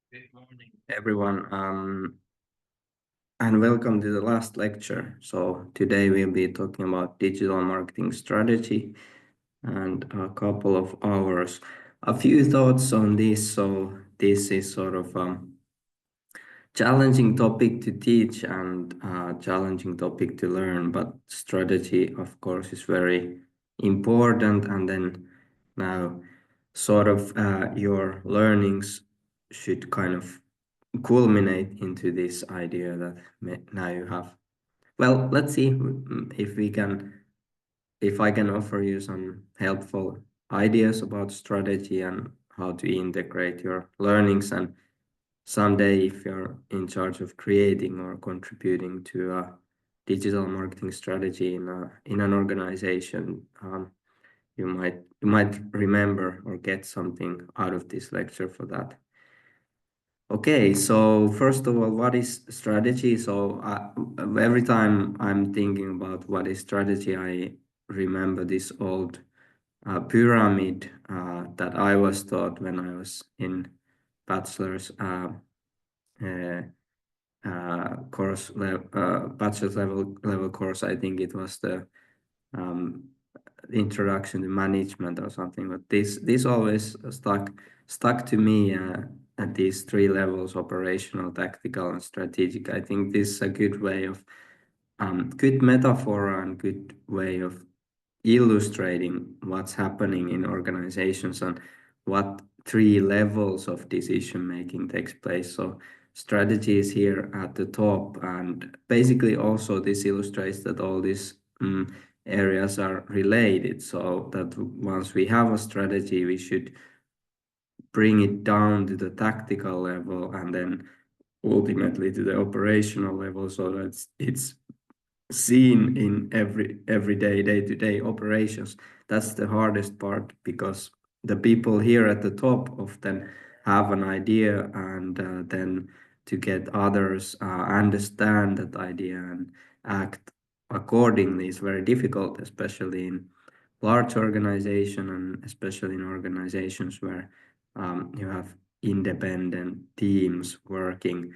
Good morning, everyone, and welcome to the last lecture. So today we'll be talking about digital marketing strategy and a couple of hours. A few thoughts on this. So this is sort of a challenging topic to teach and a challenging topic to learn, but strategy, of course, is very important. And then now sort of your learnings should kind of culminate into this idea that now you have. Well, let's see if I can offer you some helpful ideas about strategy and how to integrate your learnings. And someday, if you're in charge of creating or contributing to a digital marketing strategy in an organization, you might remember or get something out of this lecture for that. Okay, so first of all, what is strategy? So every time I'm thinking about what is strategy, I remember this old pyramid that I was taught when I was in bachelor's uh, bachelor's level course. I think it was the um, introduction to management or something. But this always stuck to me at these three levels: operational, tactical, and strategic. I think this is a good way of good metaphor and good way of illustrating what's happening in organizations and what three levels of decision making takes place. So strategy is here at the top, and basically also this illustrates that all these areas are related, so that once we have a strategy, we should bring it down to the tactical level and then ultimately to the operational level, so that it's seen in everyday day-to-day operations. That's the hardest part, because the people here at the top often have an idea, and then to get others understand that idea and act accordingly is very difficult, especially in large organization and especially in organizations where you have independent teams working.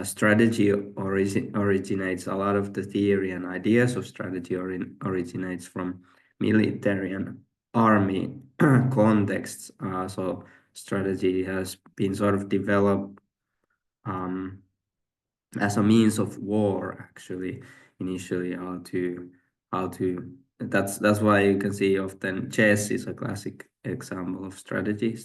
Strategy originates, a lot of the theory and ideas of strategy originates from military and army contexts. So strategy has been sort of developed um, as a means of war, actually, initially. How to That's why you can see often chess is a classic example of strategy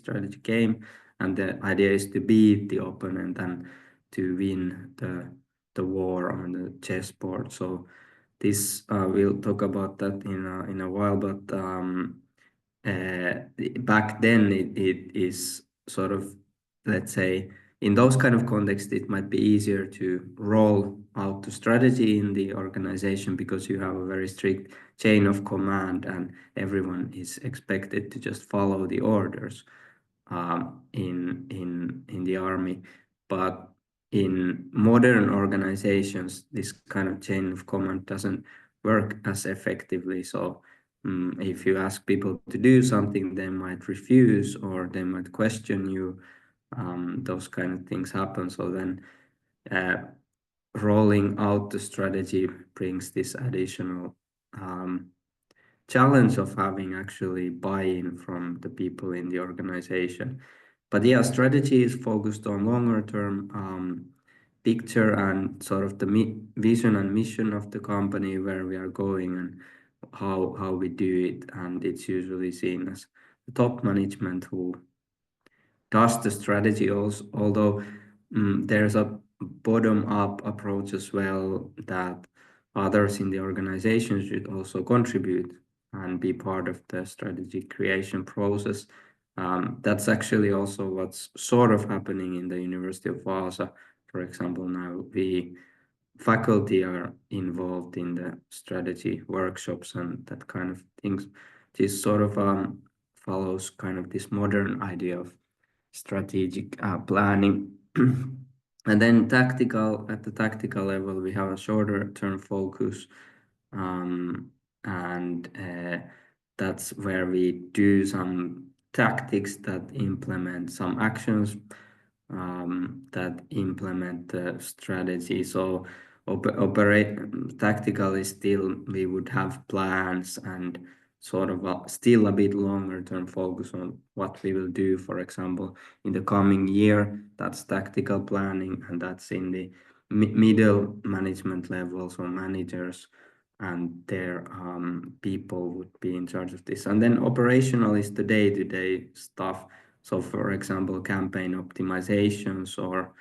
game, and the idea is to beat the opponent and to win the war on the chessboard. So this we'll talk about that in a while, but back then it is sort of, let's say, in those kind of contexts, it might be easier to roll out the strategy in the organization because you have a very strict chain of command and everyone is expected to just follow the orders in the army. But in modern organizations, this kind of chain of command doesn't work as effectively. So if you ask people to do something, they might refuse or they might question you. Those kind of things happen. So then rolling out the strategy brings this additional challenge of having actually buy-in from the people in the organization. But yeah, strategy is focused on longer term picture and sort of the vision and mission of the company, where we are going and how we do it. And it's usually seen as the top management who does the strategy also, although there's a bottom-up approach as well, that others in the organization should also contribute and be part of the strategy creation process. That's actually also what's sort of happening in the University of Vaasa. For example, now we faculty are involved in the strategy workshops and that kind of things. This sort of follows kind of this modern idea of strategic planning. And then at the tactical level, we have a shorter term focus, and that's where we do some tactics that implement some actions that implement the strategy. So tactically still we would have plans and sort of still a bit longer term focus on what we will do, for example, in the coming year. That's tactical planning, and that's in the middle management level, so managers and their people would be in charge of this. And then operational is the day-to-day stuff. So for example, campaign optimizations or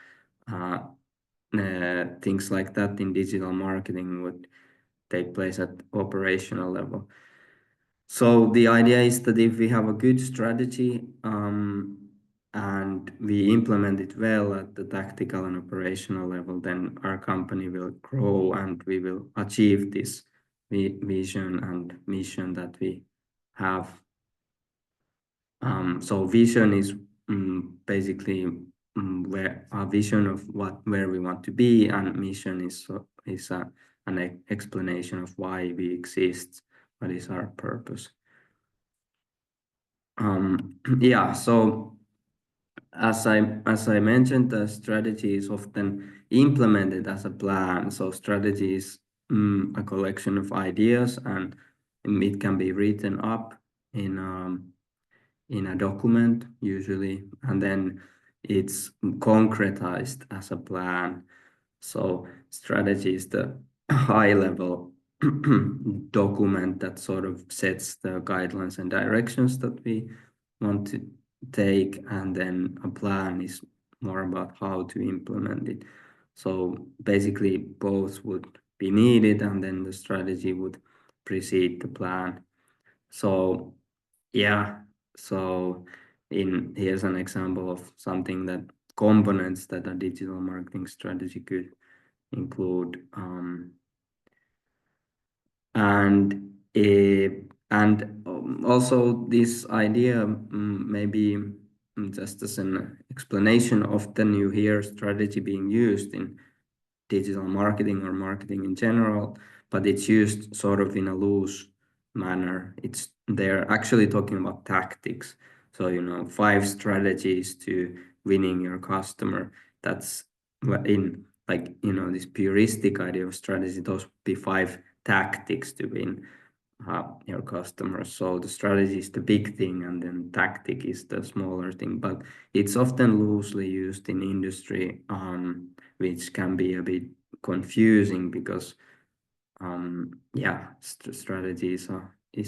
things like that in digital marketing would take place at operational level. So the idea is that if we have a good strategy and we implement it well at the tactical and operational level, then our company will grow and we will achieve this vision and mission that we have. So vision is basically where our vision of where we want to be, and mission is an explanation of why we exist, what is our purpose. Yeah, so as I mentioned, the strategy is often implemented as a plan. So strategy is a collection of ideas, and it can be written up in a document usually, and then it's concretized as a plan. So strategy is the high level document that sort of sets the guidelines and directions that we want to take, and then a plan is more about how to implement it. So basically both would be needed, and then the strategy would precede the plan. So yeah, so here's an example of something that components that a digital marketing strategy could include. And also this idea, maybe just as an explanation, often you hear strategy being used in digital marketing or marketing in general, but it's used sort of in a loose manner. They're actually talking about tactics. So, 5 strategies to winning your customer. That's in this puristic idea of strategy, those would be 5 tactics to win your customers. So the strategy is the big thing, and then tactic is the smaller thing, but it's often loosely used in industry, which can be a bit confusing because strategy is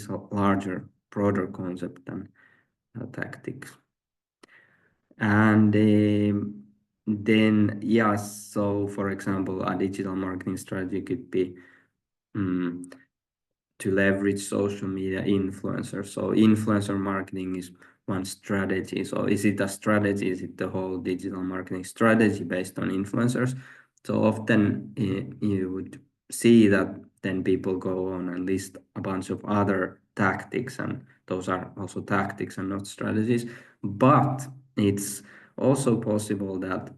a larger, broader concept than tactics. And then so for example, a digital marketing strategy could be to leverage social media influencers. So influencer marketing is one strategy. So is it a strategy? Is it the whole digital marketing strategy based on influencers? So often you would see that then people go on and list a bunch of other tactics, and those are also tactics and not strategies. But it's also possible that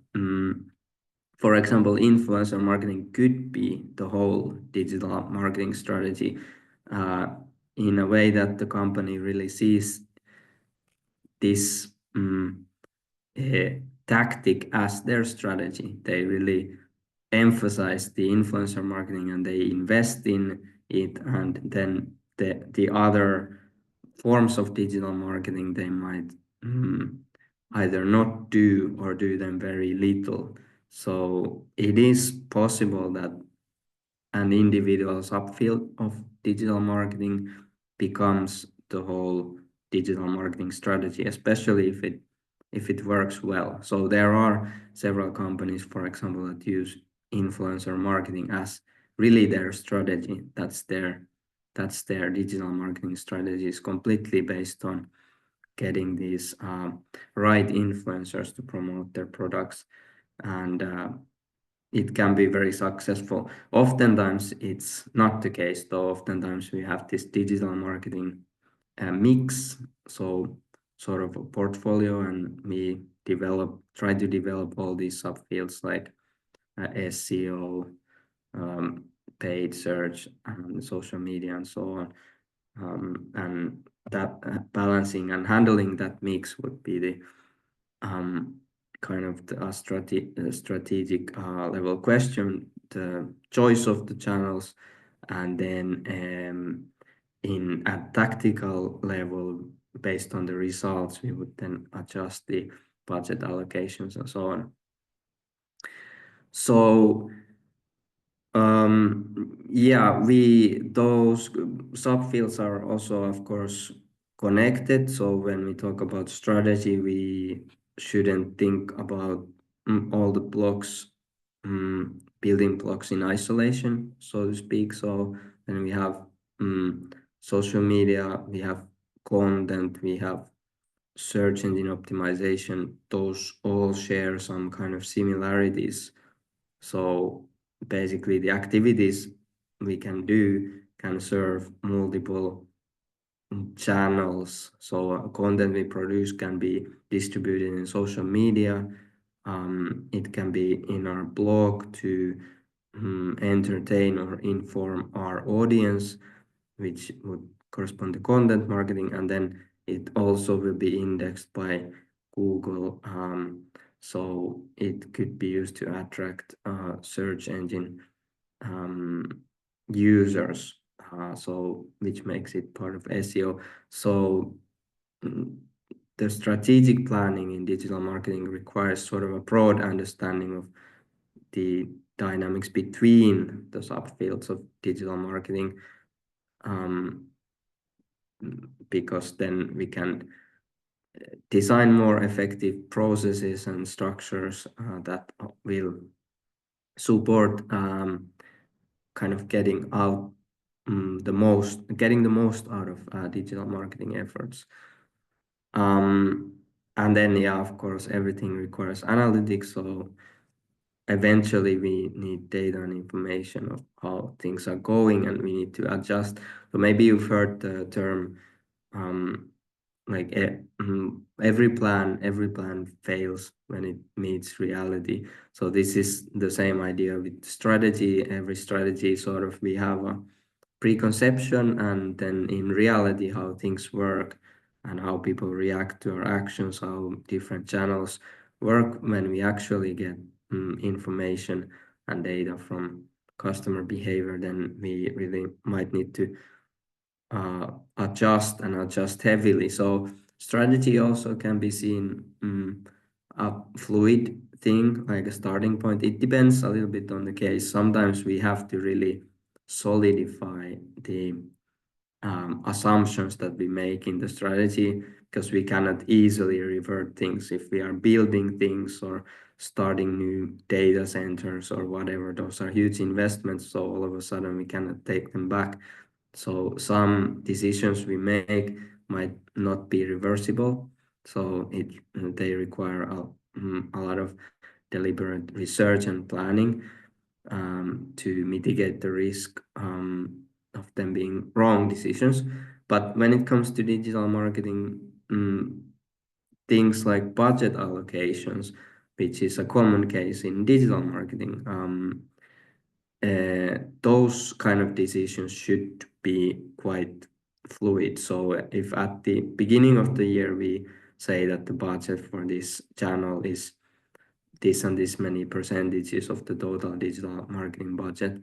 for example, influencer marketing could be the whole digital marketing strategy in a way that the company really sees this tactic as their strategy. They really emphasize the influencer marketing and they invest in it, and then the other forms of digital marketing they might either not do or do them very little. So it is possible that an individual subfield of digital marketing becomes the whole digital marketing strategy, especially if it works well. So there are several companies, for example, that use influencer marketing as really their strategy. That's their digital marketing strategy, is completely based on getting these right influencers to promote their products, and it can be very successful. Oftentimes it's not the case, though. Oftentimes we have this digital marketing mix, so sort of a portfolio, and we try to develop all these subfields like SEO, paid search, and social media, and so on. And that balancing and handling that mix would be the kind of a strategic level question, the choice of the channels, and then in a tactical level, based on the results, we would then adjust the budget allocations and so on. So yeah, those subfields are also, of course, connected. So when we talk about strategy, we shouldn't think about all the blocks, building blocks in isolation, so to speak. So then we have social media, we have content, we have search engine optimization. Those all share some kind of similarities. So basically the activities we can do can serve multiple channels. So content we produce can be distributed in social media. It can be in our blog to entertain or inform our audience, which would correspond to content marketing, and then it also will be indexed by Google. So it could be used to attract search engine users, so which makes it part of SEO. So the strategic planning in digital marketing requires sort of a broad understanding of the dynamics between the subfields of digital marketing, because then we can design more effective processes and structures that will support kind of getting the most out of digital marketing efforts. And then, yeah, of course, everything requires analytics. So eventually we need data and information of how things are going, and we need to adjust. So maybe you've heard the term like every plan fails when it meets reality. So this is the same idea with strategy. Every strategy sort of, we have a preconception, and then in reality how things work and how people react to our actions, how different channels work when we actually get information and data from customer behavior, then we really might need to adjust heavily. So strategy also can be seen a fluid thing, like a starting point. It depends a little bit on the case. Sometimes we have to really solidify the assumptions that we make in the strategy, because we cannot easily revert things if we are building things or starting new data centers or whatever. Those are huge investments, so all of a sudden we cannot take them back. So some decisions we make might not be reversible. So they require a lot of deliberate research and planning to mitigate the risk of them being wrong decisions. But when it comes to digital marketing, things like budget allocations, which is a common case in digital marketing, those kind of decisions should be quite fluid. So if at the beginning of the year we say that the budget for this channel is this and this many percentages of the total digital marketing budget,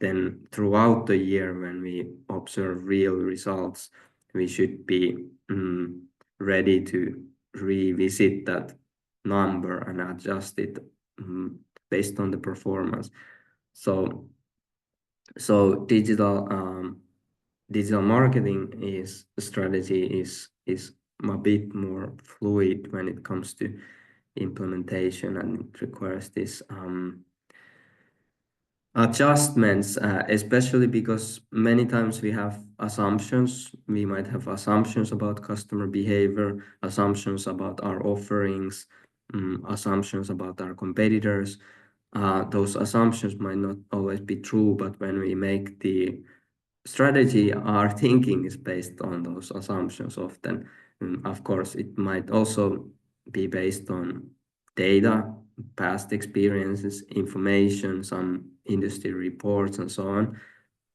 then throughout the year when we observe real results, we should be ready to revisit that number and adjust it based on the performance. So digital marketing strategy is a bit more fluid when it comes to implementation, and it requires this adjustments, especially because many times we have assumptions. We might have assumptions about customer behavior, assumptions about our offerings, assumptions about our competitors. Those assumptions might not always be true, but when we make the strategy, our thinking is based on those assumptions often. And of course, it might also be based on data, past experiences, information, some industry reports, and so on,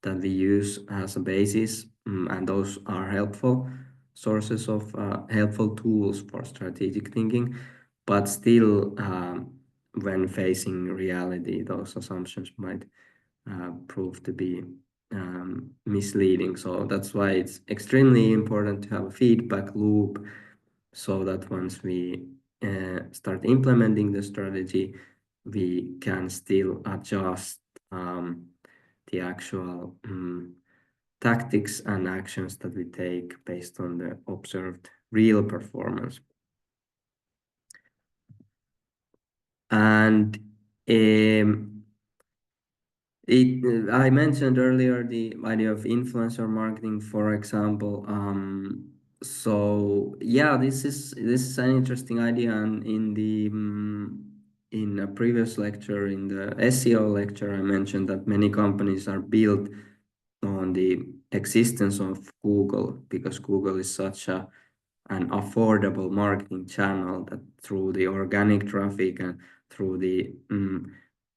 that we use as a basis. And those are helpful sources of helpful tools for strategic thinking. but still, when facing reality, those assumptions might prove to be misleading. So that's why it's extremely important to have a feedback loop, so that once we start implementing the strategy, we can still adjust the actual tactics and actions that we take based on the observed real performance. And I mentioned earlier the idea of influencer marketing, for example. So yeah, this is an interesting idea, and in a previous lecture, in the SEO lecture, I mentioned that many companies are built on the existence of Google, because Google is such an affordable marketing channel that through the organic traffic and through the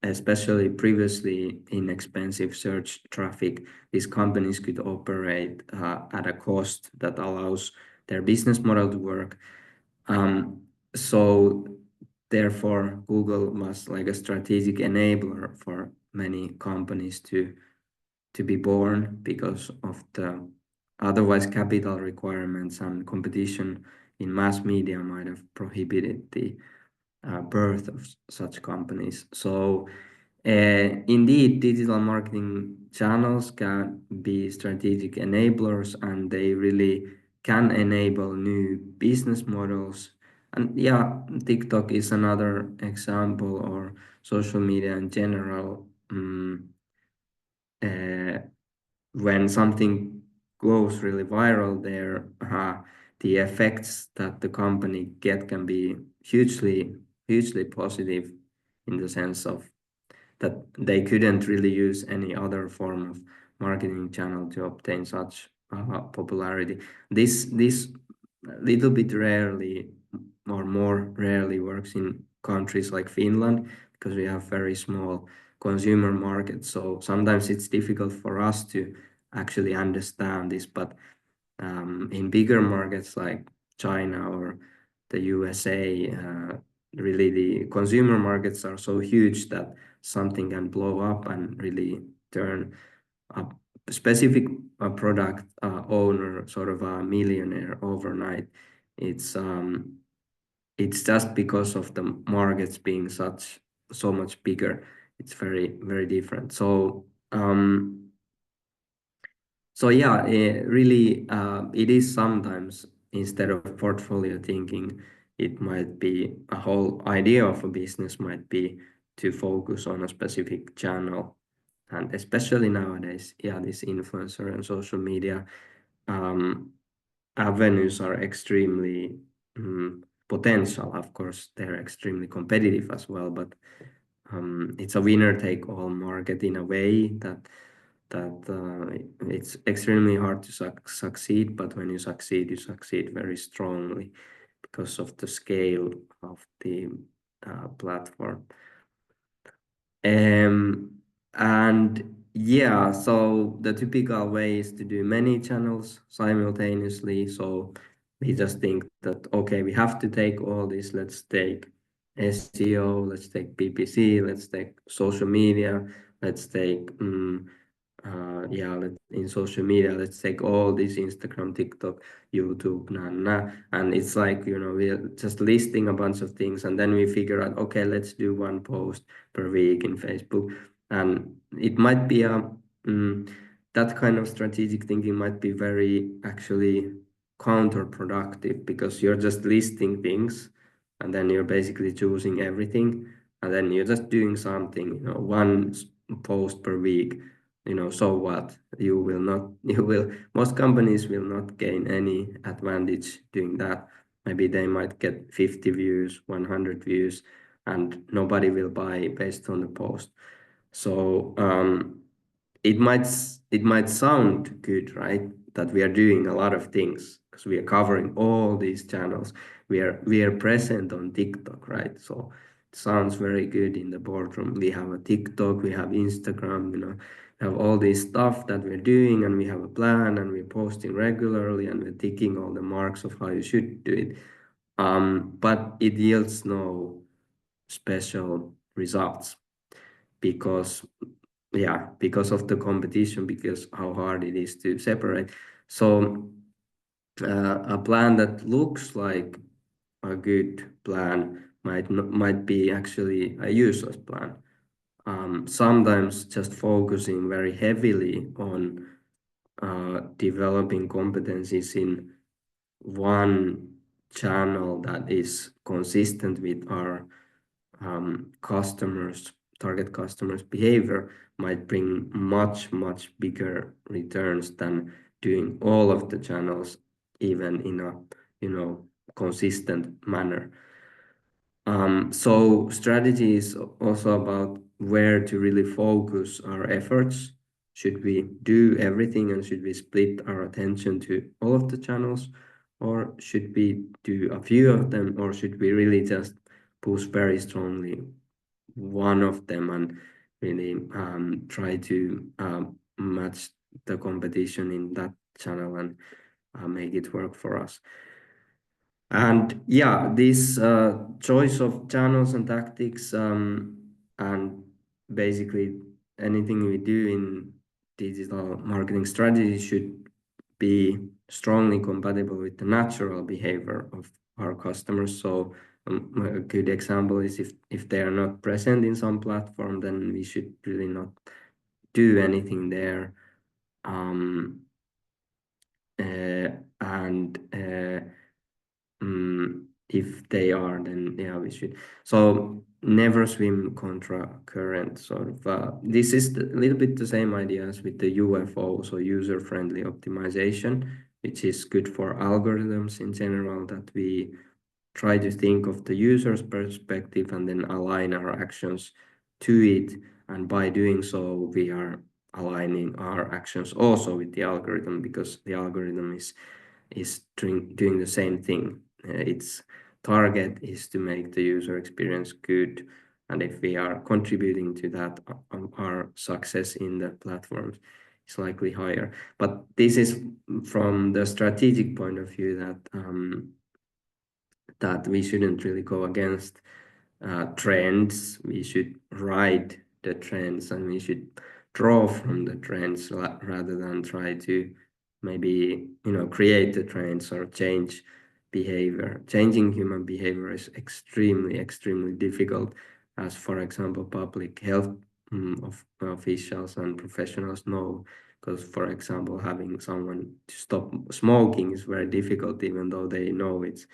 especially previously inexpensive search traffic, these companies could operate at a cost that allows their business model to work. So therefore, Google was like a strategic enabler for many companies to be born, because of the otherwise capital requirements and competition in mass media might have prohibited the birth of such companies. So indeed, digital marketing channels can be strategic enablers, and they really can enable new business models. And yeah, TikTok is another example, or social media in general. When something goes really viral there, the effects that the company get can be hugely positive, in the sense of that they couldn't really use any other form of marketing channel to obtain such popularity. This little bit rarely, or more rarely, works in countries like Finland, because we have very small consumer markets. So sometimes it's difficult for us to actually understand this, but in bigger markets like China or the USA, really the consumer markets are so huge that something can blow up and really turn a specific product owner sort of a millionaire overnight. It's just because of the markets being so much bigger. It's very different. So yeah, really, it is sometimes, instead of portfolio thinking, it might be a whole idea of a business might be to focus on a specific channel. And especially nowadays, yeah, this influencer and social media avenues are extremely potential. Of course, they're extremely competitive as well, but it's a winner-take-all market in a way that it's extremely hard to succeed, but when you succeed very strongly because of the scale of the platform. And yeah, so the typical way is to do many channels simultaneously. So we just think that, okay, we have to take all this. Let's take SEO, let's take PPC, let's take social media, let's take in social media, let's take all this: Instagram, TikTok, YouTube, and it's like, we're just listing a bunch of things, and then we figure out, okay, let's do one post per week in Facebook. And it might be that kind of strategic thinking might be very actually counterproductive, because you're just listing things and then you're basically choosing everything, and then you're just doing something, one post per week. So what? Most companies will not gain any advantage doing that. Maybe they might get 50 views, 100 views, and nobody will buy based on the post. So it might sound good, right? That we are doing a lot of things because we are covering all these channels. We are present on TikTok, right? So it sounds very good in the boardroom. We have a TikTok, we have Instagram, we have all this stuff that we're doing, and we have a plan, and we're posting regularly, and we're ticking all the marks of how you should do it. but it yields no special results because of the competition, because how hard it is to separate. So a plan that looks like a good plan might be actually a useless plan. Sometimes just focusing very heavily on developing competencies in one channel that is consistent with our target customers' behavior might bring much bigger returns than doing all of the channels even in a consistent manner. So strategy is also about where to really focus our efforts. Should we do everything and should we split our attention to all of the channels, or should we do a few of them, or should we really just push very strongly one of them and really try to match the competition in that channel and make it work for us. And yeah, this choice of channels and tactics and basically anything we do in digital marketing strategy should be strongly compatible with the natural behavior of our customers. So a good example is if they are not present in some platform, then we should really not do anything there. If they are, then yeah, we should. So never swim contra current, sort of. This is a little bit the same idea as with the UFO, so user-friendly optimization, which is good for algorithms in general, that we try to think of the user's perspective and then align our actions to it. And by doing so, we are aligning our actions also with the algorithm, because the algorithm is doing the same thing. Its target is to make the user experience good. And if we are contributing to that, our success in the platforms is likely higher. But this is from the strategic point of view that we shouldn't really go against trends. We should ride the trends and we should draw from the trends rather than try to maybe create the trends or change behavior. Changing human behavior is extremely difficult, as for example public health officials and professionals know, because for example having someone to stop smoking is very difficult, even though they know it's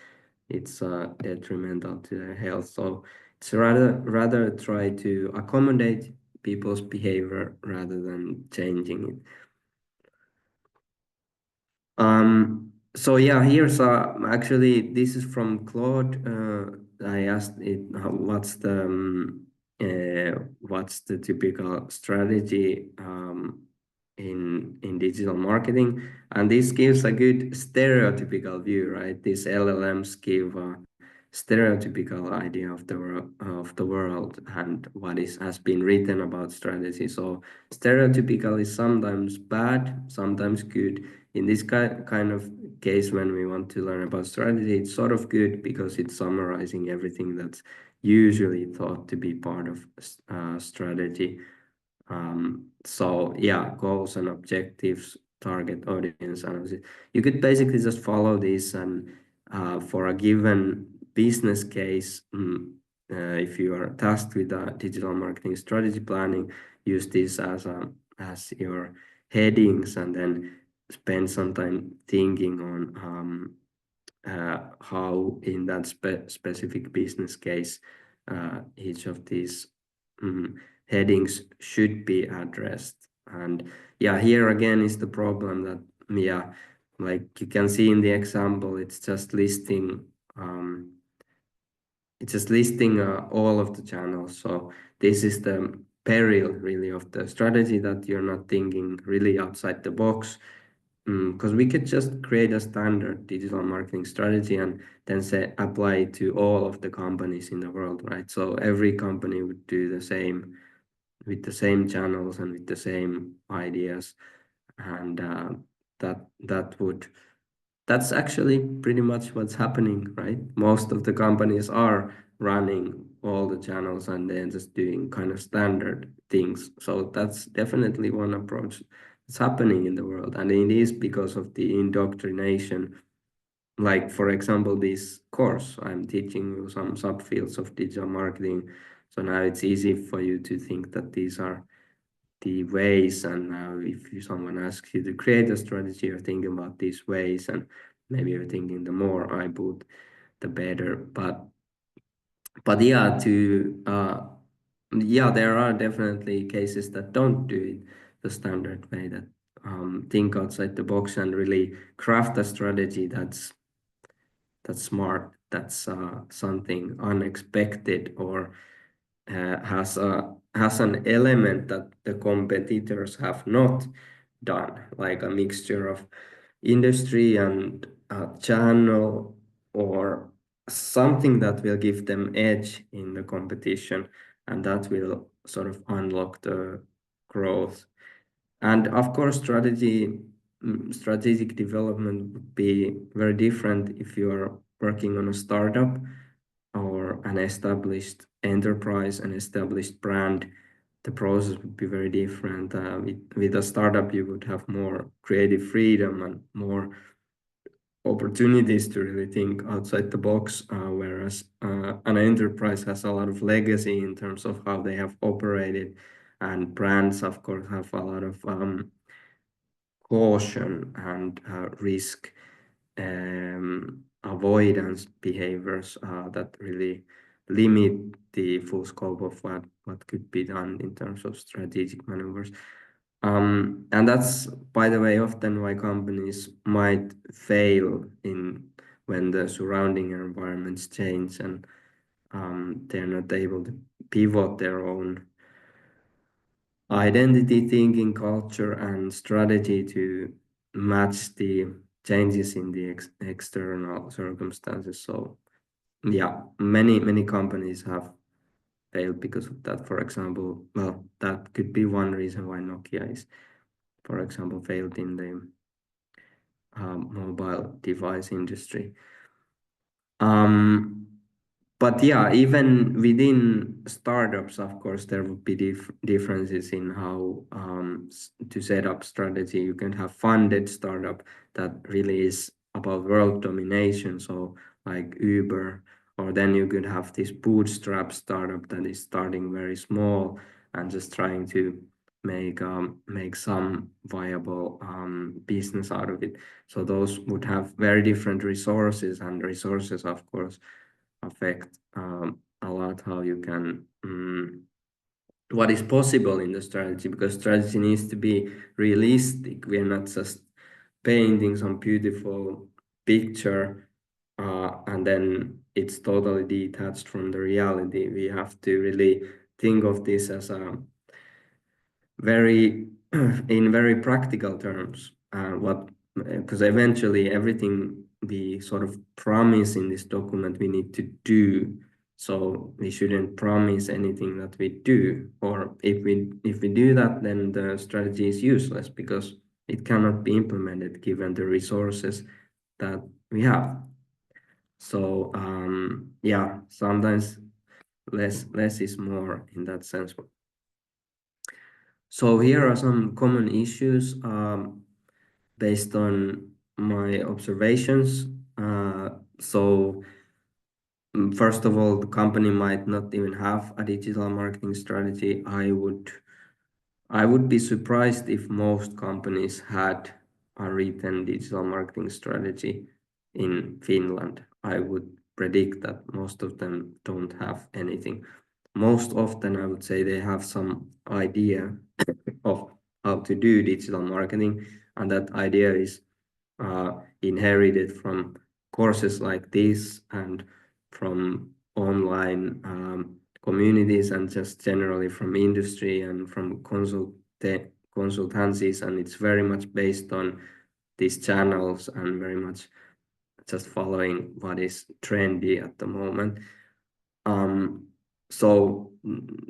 detrimental to their health. So it's rather try to accommodate people's behavior rather than changing it. So yeah, here's actually this is from Claude. I asked it what's the typical strategy in digital marketing, and this gives a good stereotypical view, right? These LLMs give a stereotypical idea of the world and what has been written about strategy. So stereotypical is sometimes bad, sometimes good. In this kind of case, when we want to learn about strategy, it's sort of good because it's summarizing everything that's usually thought to be part of strategy. So yeah, goals and objectives, target audience analysis. You could basically just follow this, and for a given business case, if you are tasked with a digital marketing strategy planning, use this as your headings, and then spend some time thinking on how in that specific business case each of these headings should be addressed. And yeah, here again is the problem that like you can see in the example, it's just listing all of the channels. So this is the peril really of the strategy, that you're not thinking really outside the box. Because we could just create a standard digital marketing strategy and then apply it to all of the companies in the world, right? So every company would do the same with the same channels and with the same ideas, and that would that's actually pretty much what's happening, right? Most of the companies are running all the channels and then just doing kind of standard things. So that's definitely one approach that's happening in the world. And it is because of the indoctrination. Like, for example, this course, I'm teaching you some subfields of digital marketing. So now it's easy for you to think that these are the ways, and now if someone asks you to create a strategy, you're thinking about these ways, and maybe you're thinking the more I put, the better. But yeah, there are definitely cases that don't do it the standard way, that think outside the box and really craft a strategy that's smart, that's something unexpected, or has an element that the competitors have not done, like a mixture of industry and channel, or something that will give them edge in the competition, and that will sort of unlock the growth. And of course, strategic development would be very different if you are working on a startup or an established enterprise, an established brand. The process would be very different. With a startup, you would have more creative freedom and more opportunities to really think outside the box, whereas an enterprise has a lot of legacy in terms of how they have operated, and brands, of course, have a lot of caution and risk avoidance behaviors that really limit the full scope of what could be done in terms of strategic maneuvers. And that's, by the way, often why companies might fail when the surrounding environments change, and they're not able to pivot their own identity, thinking, culture, and strategy to match the changes in the external circumstances. So yeah, many companies have failed because of that. For example, well, that could be one reason why Nokia is, for example, failed in the mobile device industry. But yeah, even within startups, of course, there would be differences in how to set up strategy. You can have funded startup that really is about world domination, so like Uber, or then you could have this bootstrap startup that is starting very small and just trying to make some viable business out of it. So those would have very different resources, and resources, of course, affect a lot how you can what is possible in the strategy, because strategy needs to be realistic. We are not just painting some beautiful picture and then it's totally detached from the reality. We have to really think of this as a very in very practical terms, what because eventually everything we sort of promise in this document we need to do. So we shouldn't promise anything that we do, or if we do that, then the strategy is useless because it cannot be implemented given the resources that we have. So yeah, sometimes less is more in that sense. So here are some common issues based on my observations. So first of all, the company might not even have a digital marketing strategy. I would be surprised if most companies had a written digital marketing strategy in Finland. I would predict that most of them don't have anything. Most often, I would say they have some idea of how to do digital marketing, and that idea is inherited from courses like this and from online communities, and just generally from industry and from consultancies, and it's very much based on these channels and very much just following what is trendy at the moment. So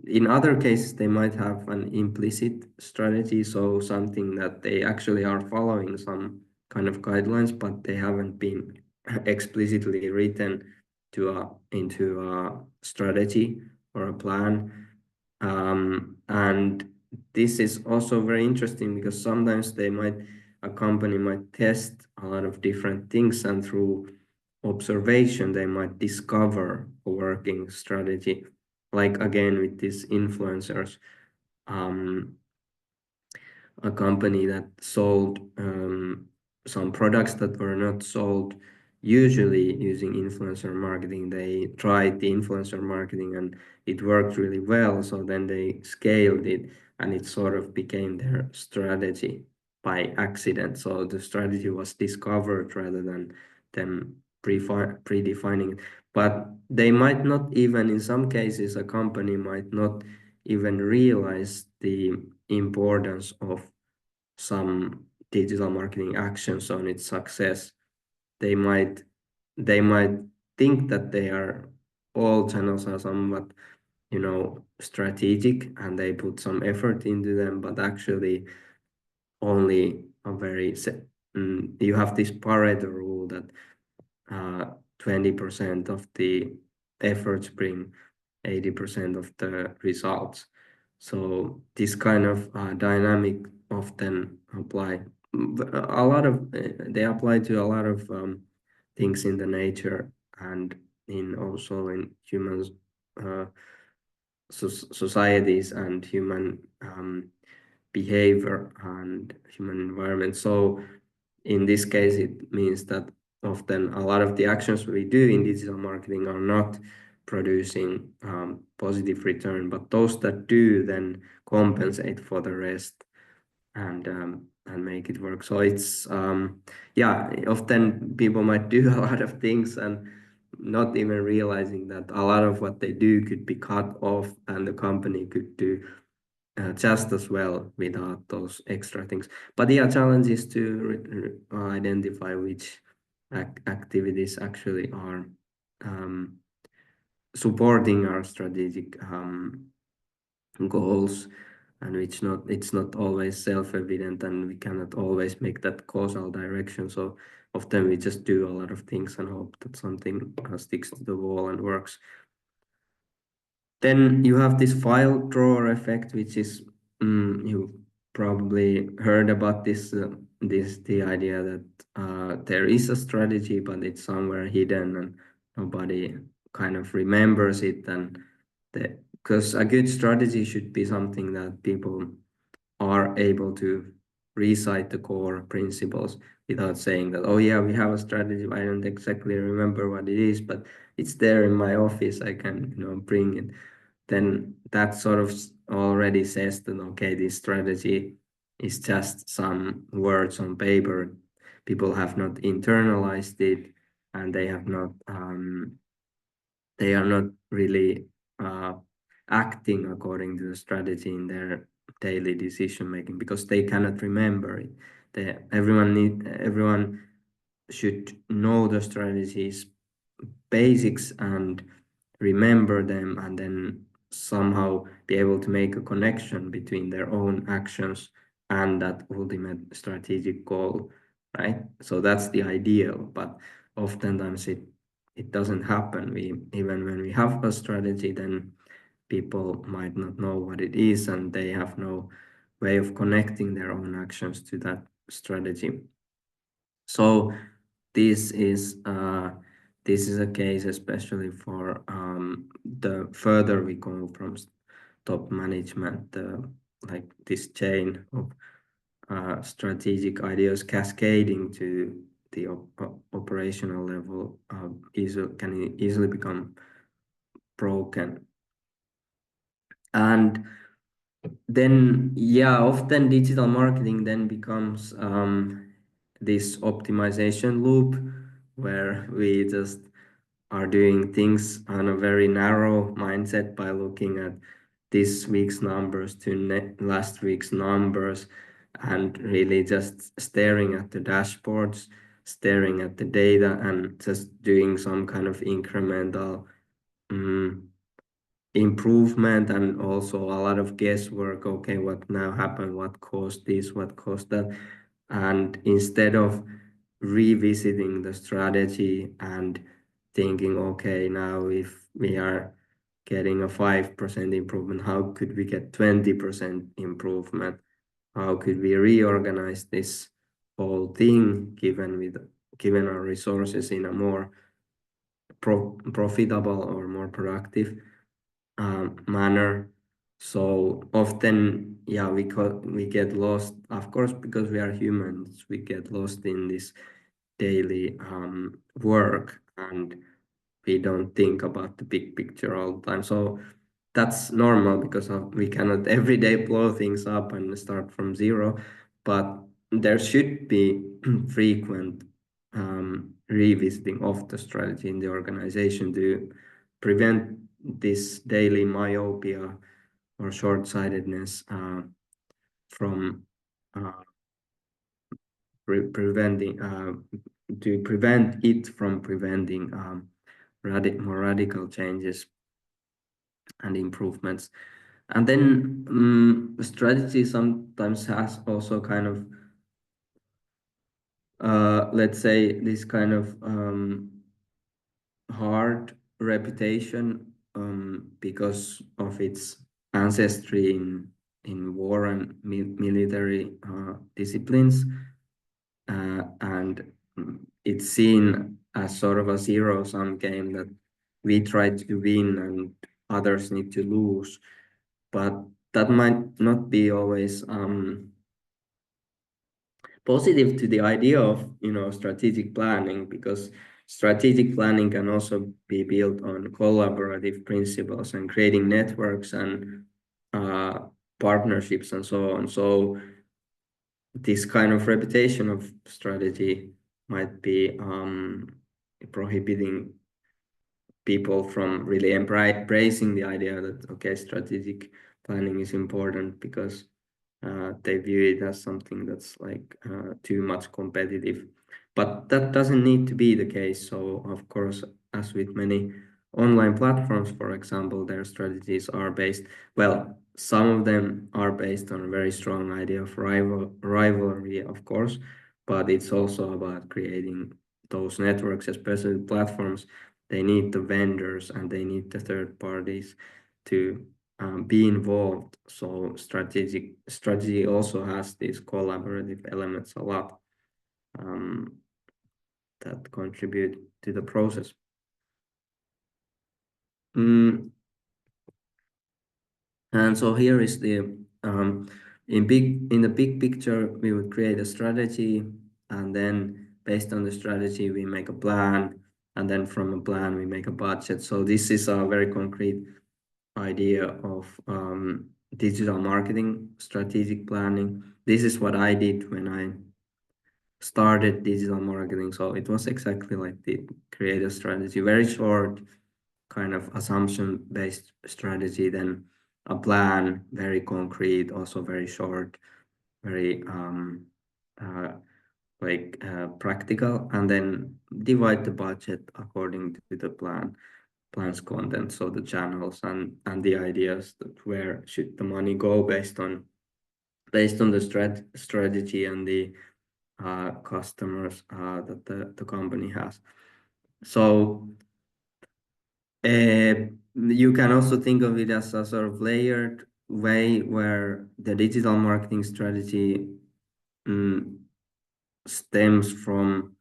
in other cases, they might have an implicit strategy, so something that they actually are following some kind of guidelines, but they haven't been explicitly written into a strategy or a plan. And this is also very interesting because sometimes a company might test a lot of different things, and through observation, they might discover a working strategy. Like again, with these influencers, a company that sold some products that were not sold usually using influencer marketing. They tried the influencer marketing and it worked really well. So then they scaled it and it sort of became their strategy by accident. So the strategy was discovered rather than them predefining it. But they might not even, in some cases, a company might not even realize the importance of some digital marketing actions on its success. They might think that they are all channels are somewhat, strategic and they put some effort into them, but actually only a you have this Pareto rule that 20% of the efforts bring 80% of the results. So this kind of dynamic often apply they apply to a lot of things in the nature and also in humans societies and human behavior and human environment. So in this case, it means that often a lot of the actions we do in digital marketing are not producing positive return, but those that do then compensate for the rest and make it work. So it's often people might do a lot of things and not even realizing that a lot of what they do could be cut off and the company could do just as well without those extra things. But the challenge is to identify which activities actually are supporting our strategic goals, and it's not always self-evident, and we cannot always make that causal direction. So often we just do a lot of things and hope that something sticks to the wall and works. Then you have this file drawer effect, which is you probably heard about the idea that there is a strategy, but it's somewhere hidden and nobody kind of remembers it. And because a good strategy should be something that people are able to recite the core principles without saying that, oh yeah, we have a strategy. I don't exactly remember what it is, but it's there in my office. I can, bring it. Then that sort of already says that, okay, this strategy is just some words on paper. People have not internalized it, and they are not really acting according to the strategy in their daily decision making because they cannot remember it. Everyone should know the strategies basics and remember them, and then somehow be able to make a connection between their own actions and that ultimate strategic goal, right? So that's the ideal, but oftentimes it doesn't happen. Even when we have a strategy, then people might not know what it is, and they have no way of connecting their own actions to that strategy. So this is a case especially for the further we go from top management, like this chain of strategic ideas cascading to the operational level can easily become broken. And then, often digital marketing then becomes this optimization loop where we just are doing things on a very narrow mindset by looking at this week's numbers to last week's numbers and really just staring at the dashboards, staring at the data and just doing some kind of incremental improvement and also a lot of guesswork. Okay, what now happened? What caused this? What caused that? And instead of revisiting the strategy and thinking, okay, now if we are getting a 5% improvement, how could we get 20% improvement? How could we reorganize this whole thing given our resources in a more profitable or more productive manner? So often, yeah, we get lost, of course, because we are humans. We get lost in this daily work, and we don't think about the big picture all the time. So that's normal because we cannot every day blow things up and start from zero, but there should be frequent revisiting of the strategy in the organization to prevent this daily myopia or short-sightedness from uh, preventing to prevent it from preventing more radical changes and improvements. And then strategy sometimes has also kind of let's say this kind of hard reputation because of its ancestry in war and military disciplines, and it's seen as sort of a zero-sum game that we try to win and others need to lose, but that might not be always positive to the idea of strategic planning, because strategic planning can also be built on collaborative principles and creating networks and partnerships and so on. So this kind of reputation of strategy might be prohibiting people from really embracing the idea that, okay, strategic planning is important, because they view it as something that's like too much competitive. But that doesn't need to be the case. So of course, as with many online platforms, for example, their strategies are based, well, some of them are based on a very strong idea of rivalry, of course, but it's also about creating those networks, especially platforms. They need the vendors and they need the third parties to be involved. So strategy also has these collaborative elements a lot that contribute to the process. And so here is the in the big picture, we would create a strategy, and then based on the strategy, we make a plan, and then from a plan, we make a budget. So this is a very concrete idea of digital marketing strategic planning. This is what I did when I started digital marketing. So it was exactly like the create a strategy, very short, kind of assumption-based strategy, then a plan, very concrete, also very short, very practical, and then divide the budget according to the plan's content, so the channels and the ideas that where should the money go based on the strategy and the customers that the company has. So you can also think of it as a sort of layered way where the digital marketing strategy stems from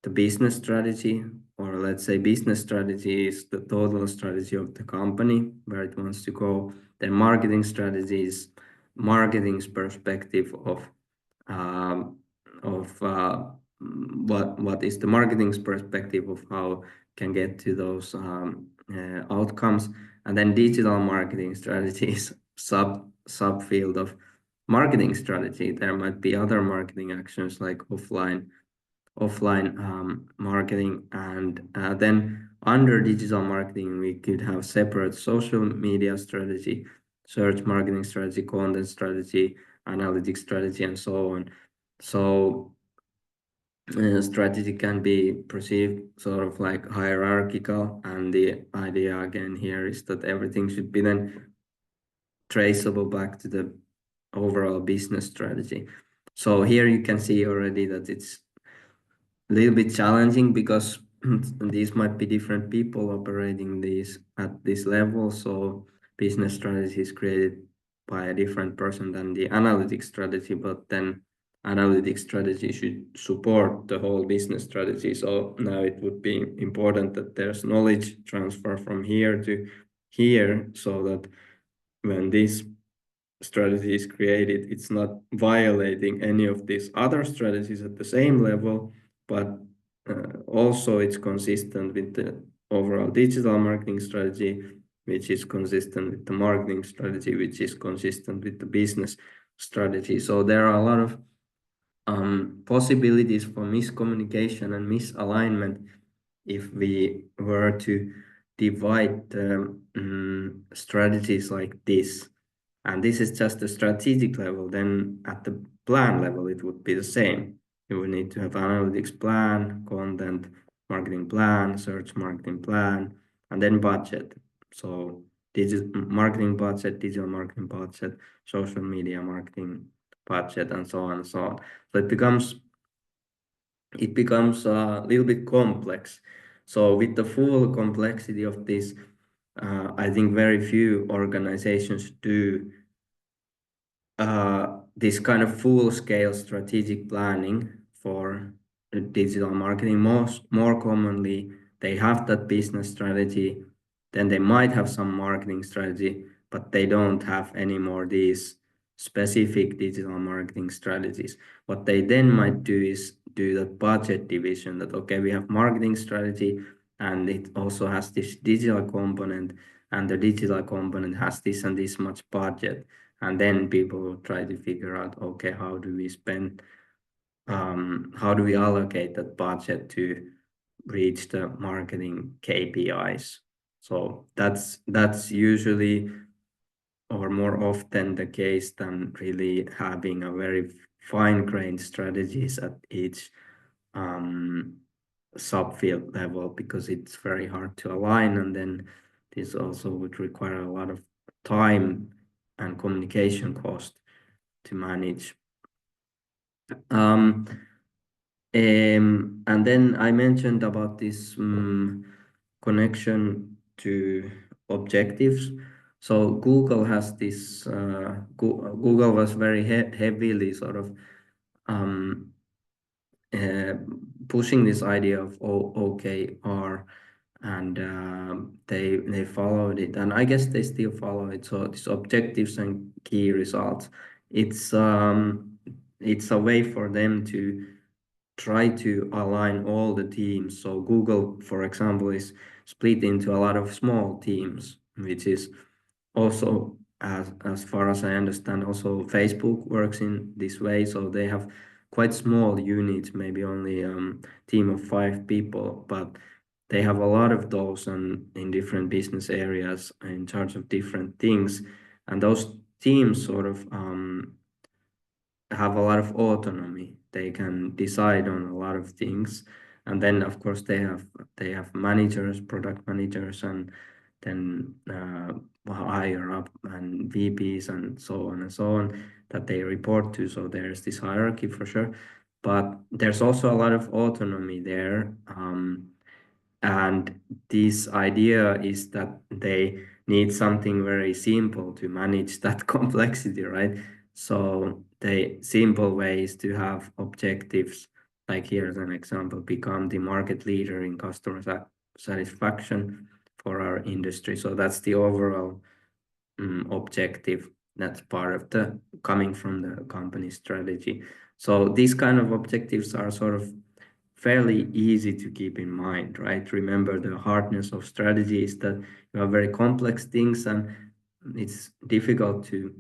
the business strategy, or let's say business strategy is the total strategy of the company, where it wants to go. Then marketing strategy is marketing's perspective of what is the marketing's perspective of how can get to those outcomes. And then digital marketing strategy is subfield of marketing strategy. There might be other marketing actions like offline marketing, and then under digital marketing we could have separate social media strategy, search marketing strategy, content strategy, analytics strategy, and so on. So strategy can be perceived sort of like hierarchical, and the idea again here is that everything should be then traceable back to the overall business strategy. So here you can see already that it's little bit challenging because these might be different people operating these at this level. So business strategy is created by a different person than the analytics strategy, but then analytics strategy should support the whole business strategy. So now it would be important that there's knowledge transfer from here to here, so that when this strategy is created, it's not violating any of these other strategies at the same level, but also it's consistent with the overall digital marketing strategy, which is consistent with the marketing strategy, which is consistent with the business strategy. So there are a lot of possibilities for miscommunication and misalignment if we were to divide strategies like this. And this is just the strategic level. Then at the plan level, it would be the same. You would need to have analytics plan, content marketing plan, search marketing plan, and then budget. So digital marketing budget, digital marketing budget, social media marketing budget, and so on and so on. So it becomes a little bit complex. So with the full complexity of this, I think very few organizations do this kind of full-scale strategic planning for digital marketing. More commonly, they have that business strategy, then they might have some marketing strategy, but they don't have any more these specific digital marketing strategies. What they then might do is do the budget division, that okay, we have marketing strategy and it also has this digital component, and the digital component has this and this much budget. And then people will try to figure out, okay, how do we spend, how do we allocate that budget to reach the marketing KPIs? So that's usually or more often the case than really having a very fine-grained strategies at each subfield level, because it's very hard to align, and then this also would require a lot of time and communication cost to manage. And then I mentioned about this connection to objectives. So Google has this, Google was very heavily sort of pushing this idea of OKR, and they followed it, and I guess they still follow it. So these objectives and key results, it's a way for them to try to align all the teams. So Google, for example, is split into a lot of small teams, which is also, as far as I understand, also Facebook works in this way. So they have quite small units, maybe only a team of 5 people, but they have a lot of those in different business areas in charge of different things. And those teams sort of have a lot of autonomy. They can decide on a lot of things. And then of course they have managers, product managers, and then higher up and VPs and so on and so on that they report to. So there's this hierarchy for sure, but there's also a lot of autonomy there. And this idea is that they need something very simple to manage that complexity, right? So the simple way is to have objectives, like here's an example: become the market leader in customer satisfaction for our industry. So that's the overall objective. That's part of the coming from the company strategy. So these kind of objectives are sort of fairly easy to keep in mind, right? Remember, the hardness of strategy is that you have very complex things and it's difficult to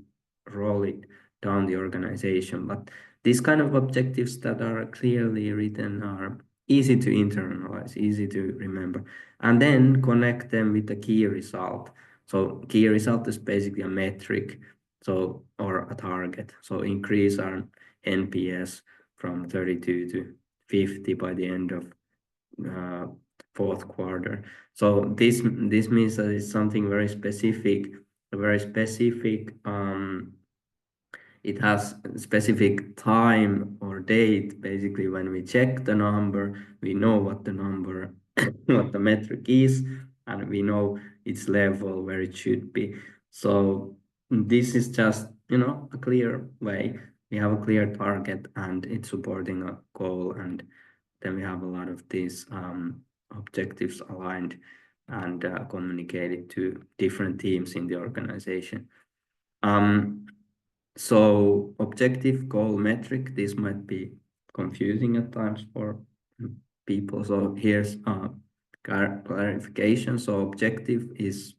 roll it down the organization. But these kind of objectives that are clearly written are easy to internalize, easy to remember, and then connect them with the key result. So key result is basically a metric, so or a target. So increase our NPS from 32 to 50 by the end of fourth quarter. So this means that it's something very specific, a very specific it has a specific time or date. Basically, when we check the number, we know what the number, what the metric is, and we know its level where it should be. So this is just, a clear way. We have a clear target and it's supporting a goal, and then we have a lot of these objectives aligned and communicated to different teams in the organization. So objective, goal, metric, this might be confusing at times for people. So here's a clarification. So objective is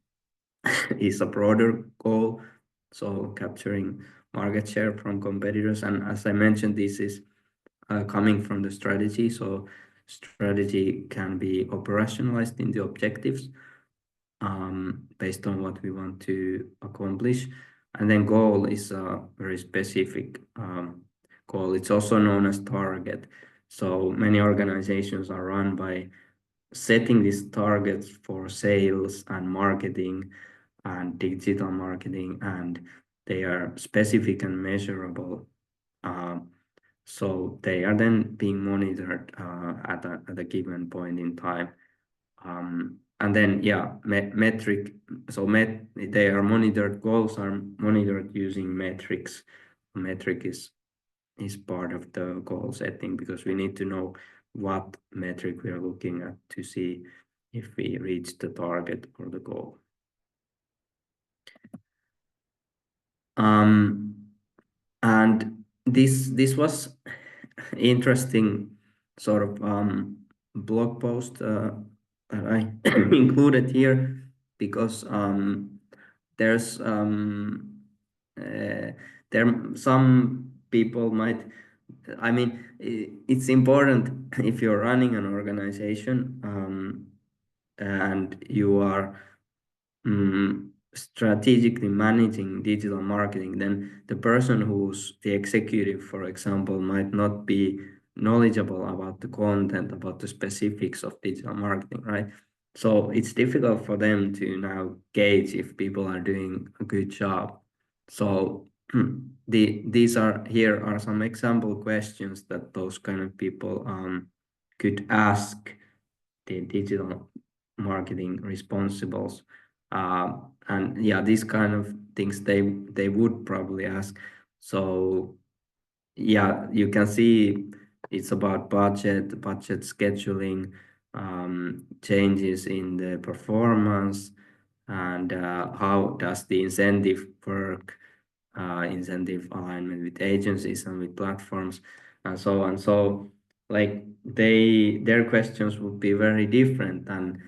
is a broader goal, so capturing market share from competitors. And as I mentioned, this is coming from the strategy. So strategy can be operationalized in the objectives based on what we want to accomplish. And then goal is a very specific goal. It's also known as target. So many organizations are run by setting these targets for sales and marketing and digital marketing, and they are specific and measurable. So they are then being monitored at a given point in time. And then, metric. So they are monitored. Goals are monitored using metrics. Metric is part of the goal setting because we need to know what metric we are looking at to see if we reach the target or the goal. And this was interesting sort of blog post that I included here because there's there some people might, I mean, it's important if you're running an organization and you are strategically managing digital marketing, then the person who's the executive, for example, might not be knowledgeable about the content, about the specifics of digital marketing, right? So it's difficult for them to now gauge if people are doing a good job. So here are some example questions that those kind of people could ask the digital marketing responsibles. And yeah, these kind of things they would probably ask. So yeah, you can see it's about budget scheduling, changes in the performance, and how does the incentive work, incentive alignment with agencies and with platforms, and so on. So like their questions would be very different than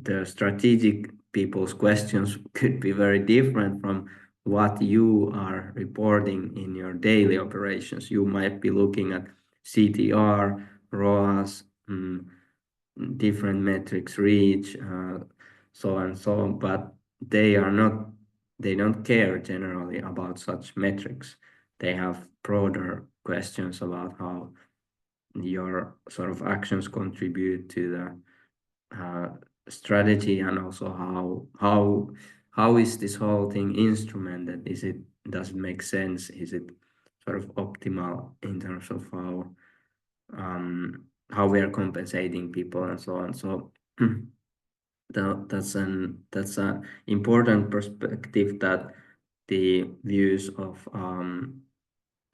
the strategic people's questions could be very different from what you are reporting in your daily operations. You might be looking at CTR, ROAS, different metrics, reach, so on and so on, but they don't care generally about such metrics. They have broader questions about how your sort of actions contribute to the strategy, and also how is this whole thing instrumented? Does it make sense? Is it sort of optimal in terms of how we are compensating people and so on? So that's an important perspective that the views of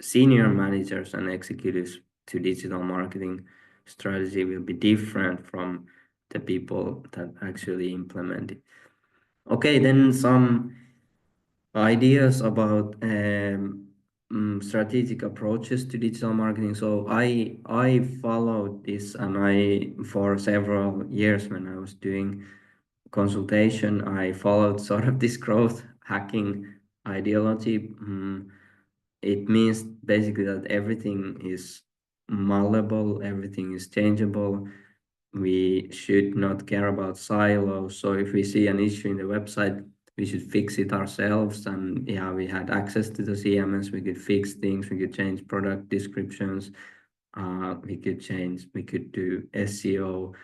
senior managers and executives to digital marketing strategy will be different from the people that actually implement it. Okay, then some ideas about strategic approaches to digital marketing. So I followed this, and for several years when I was doing consultation, I followed sort of this growth hacking ideology. It means basically that everything is malleable, everything is changeable. We should not care about silos. So if we see an issue in the website, we should fix it ourselves. And yeah, we had access to the CMS. We could fix things. We could change product descriptions. We could do SEO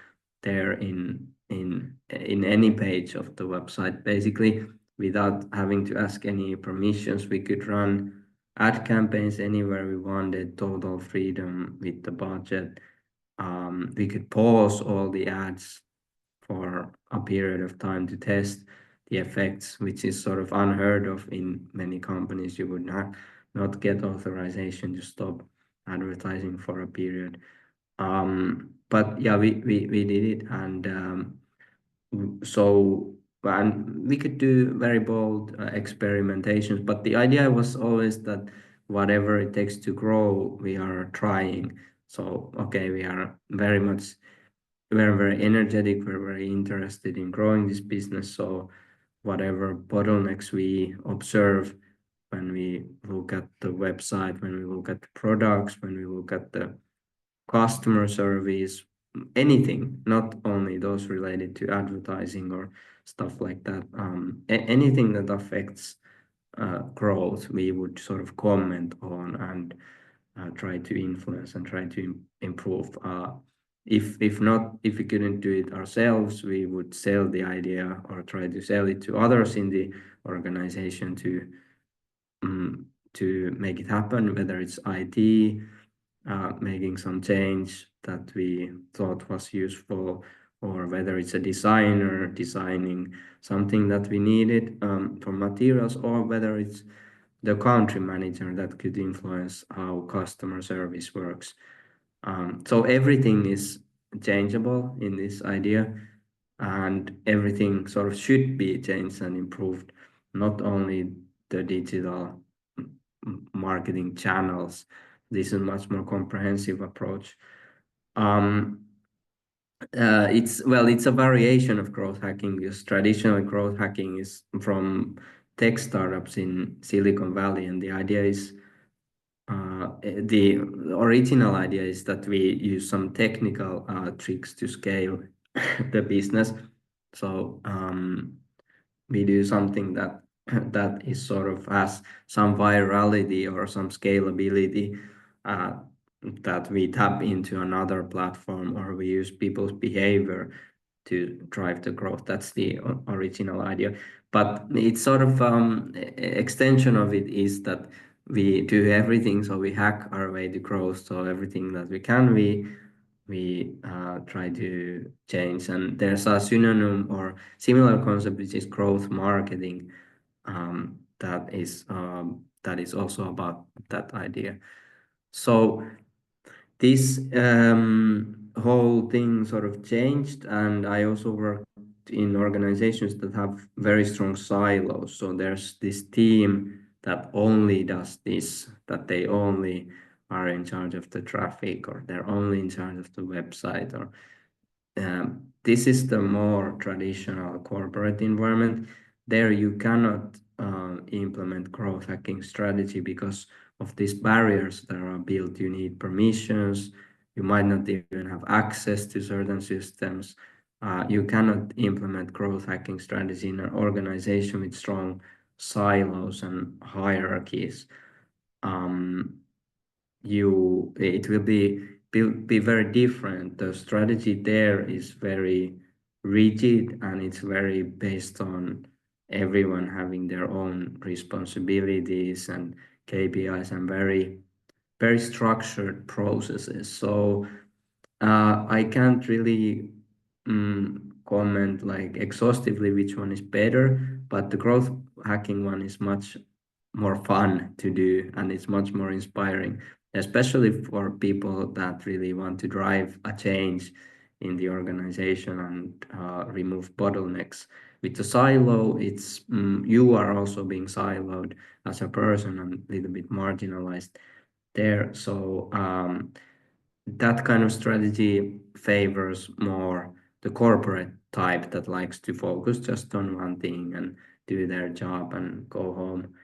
there in any page of the website. Basically, without having to ask any permissions. We could run ad campaigns anywhere we wanted, total freedom with the budget. We could pause all the ads for a period of time to test the effects, which is sort of unheard of in many companies. You would not get authorization to stop advertising for a period. But yeah, we did it, and so and we could do very bold experimentations. But the idea was always that whatever it takes to grow, we are trying. So okay, we are very energetic. We're very interested in growing this business. So whatever bottlenecks we observe when we look at the website, when we look at the products, when we look at the customer service, anything, not only those related to advertising or stuff like that, anything that affects growth, we would sort of comment on and try to influence and try to improve. If we couldn't do it ourselves, we would sell the idea or try to sell it to others in the organization to make it happen, whether it's IT, making some change that we thought was useful, or whether it's a designer designing something that we needed for materials, or whether it's the country manager that could influence how customer service works. So everything is changeable in this idea, and everything sort of should be changed and improved, not only the digital marketing channels. This is a much more comprehensive approach. It's a variation of growth hacking, because traditional growth hacking is from tech startups in Silicon Valley, and the idea is the original idea is that we use some technical tricks to scale the business. So we do something that is sort of has some virality or some scalability, that we tap into another platform, or we use people's behavior to drive the growth. That's the original idea. But it's sort of extension of it is that we do everything, so we hack our way to growth. So everything that we can, we try to change. And there's a synonym or similar concept, which is growth marketing, that is also about that idea. So this whole thing sort of changed, and I also worked in organizations that have very strong silos. So there's this team that only does this, that they only are in charge of the traffic, or they're only in charge of the website, or this is the more traditional corporate environment. There you cannot implement growth hacking strategy because of these barriers that are built. You need permissions. You might not even have access to certain systems. You cannot implement growth hacking strategy in an organization with strong silos and hierarchies. It will be very different. The strategy there is very rigid, and it's very based on everyone having their own responsibilities and KPIs, and very structured processes. So I can't really comment like exhaustively which one is better, but the growth hacking one is much more fun to do, and it's much more inspiring, especially for people that really want to drive a change in the organization and remove bottlenecks. With the silo, it's you are also being siloed as a person and a little bit marginalized there. So that kind of strategy favors more the corporate type that likes to focus just on one thing and do their job and go home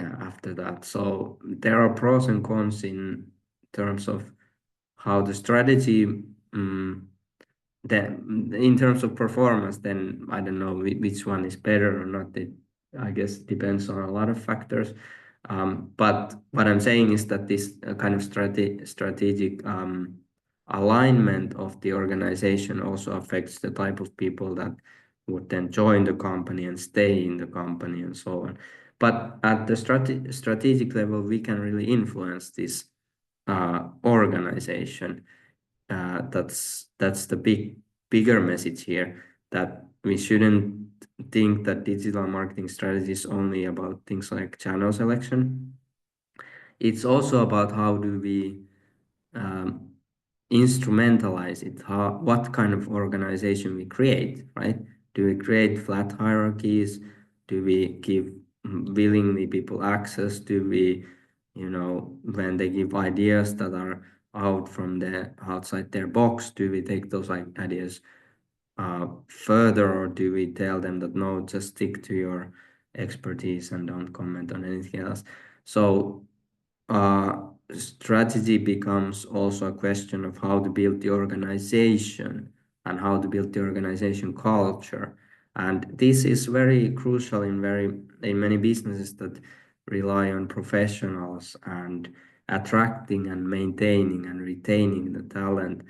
after that. So there are pros and cons in terms of how the strategy then in terms of performance, then I don't know which one is better or not. It, I guess, depends on a lot of factors. But what I'm saying is that this kind of strategic alignment of the organization also affects the type of people that would then join the company and stay in the company and so on. But at the strategic level, we can really influence this organization. That's the bigger message here, that we shouldn't think that digital marketing strategy is only about things like channel selection. It's also about how do we um, instrumentalize it, what kind of organization we create, right? Do we create flat hierarchies? Do we give willingly people access? Do we, when they give ideas that are outside their box, do we take those ideas further, or do we tell them that no, just stick to your expertise and don't comment on anything else? So strategy becomes also a question of how to build the organization and how to build the organization culture. And this is very crucial in many businesses that rely on professionals and attracting and maintaining and retaining the talent.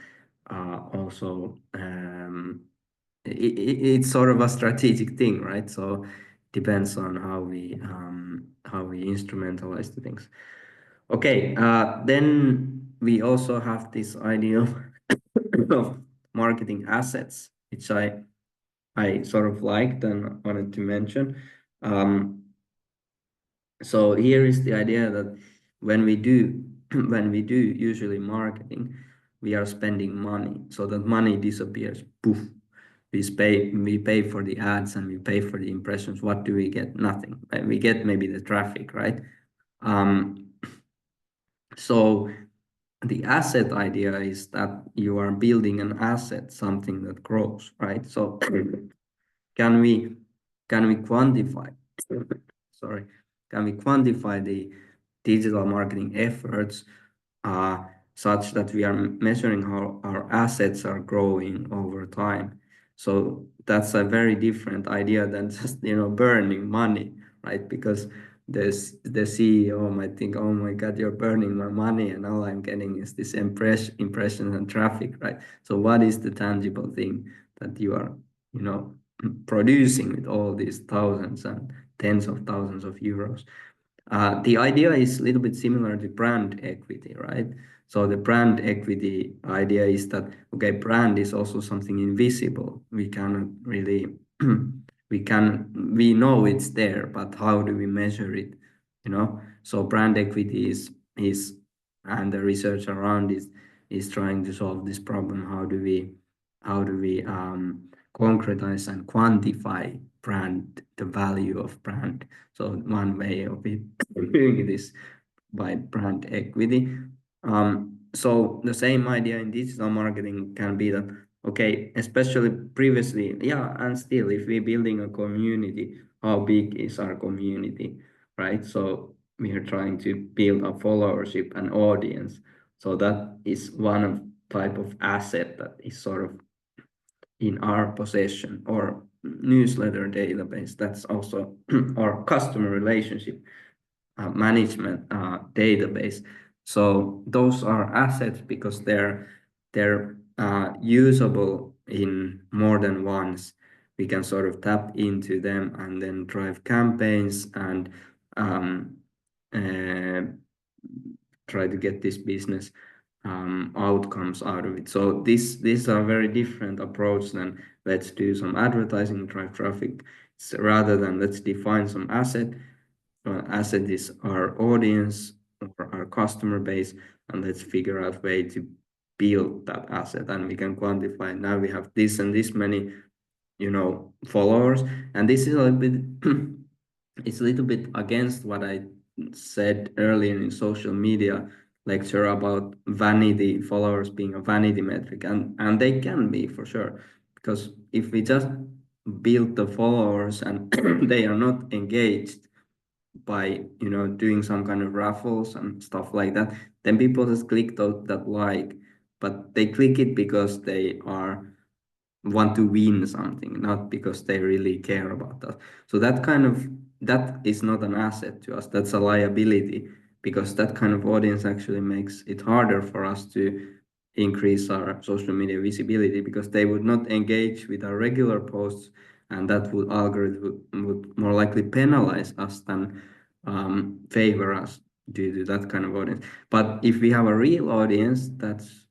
Also, it's sort of a strategic thing, right? So depends on how we instrumentalize the things. Okay, then we also have this idea of marketing assets, which I sort of liked and wanted to mention. So here is the idea that when we do usually marketing, we are spending money, so that money disappears. Poof. We pay for the ads and we pay for the impressions. What do we get? Nothing. We get maybe the traffic, right? So the asset idea is that you are building an asset, something that grows, right? So can we quantify, sorry, can we quantify the digital marketing efforts such that we are measuring how our assets are growing over time? So that's a very different idea than just, burning money, right? Because the CEO might think, oh my God, you're burning my money and all I'm getting is this impressions and traffic, right? So what is the tangible thing that you are, producing with all these thousands and tens of thousands of euros? The idea is a little bit similar to brand equity, right? So the brand equity idea is that, okay, brand is also something invisible. We cannot really, we know it's there, but how do we measure it? So brand equity is, and the research around it is trying to solve this problem. How do we concretize and quantify the value of brand? So one way of doing this by brand equity. So the same idea in digital marketing can be that, okay, especially previously, yeah, and still, if we're building a community, how big is our community, right? So we are trying to build a followership and audience. So that is one of type of asset that is sort of in our possession, or newsletter database. That's also our customer relationship management database. So those are assets because they're usable in more than once. We can sort of tap into them and then drive campaigns and uh, try to get this business outcomes out of it. So these are very different approach than let's do some advertising, drive traffic. It's rather than let's define some asset. Asset is our audience or our customer base, and let's figure out a way to build that asset, and we can quantify. Now we have this and this many, followers, and this is a little bit it's a little bit against what I said earlier in social media lecture about vanity, followers being a vanity metric, and they can be for sure, because if we just build the followers and they are not engaged by doing some kind of raffles and stuff like that, then people just click that like, but they click it because they want to win something, not because they really care about that. So that is not an asset to us. That's a liability, because that kind of audience actually makes it harder for us to increase our social media visibility, because they would not engage with our regular posts and that algorithm would more likely penalize us than favor us due to that kind of audience. But if we have a real audience that's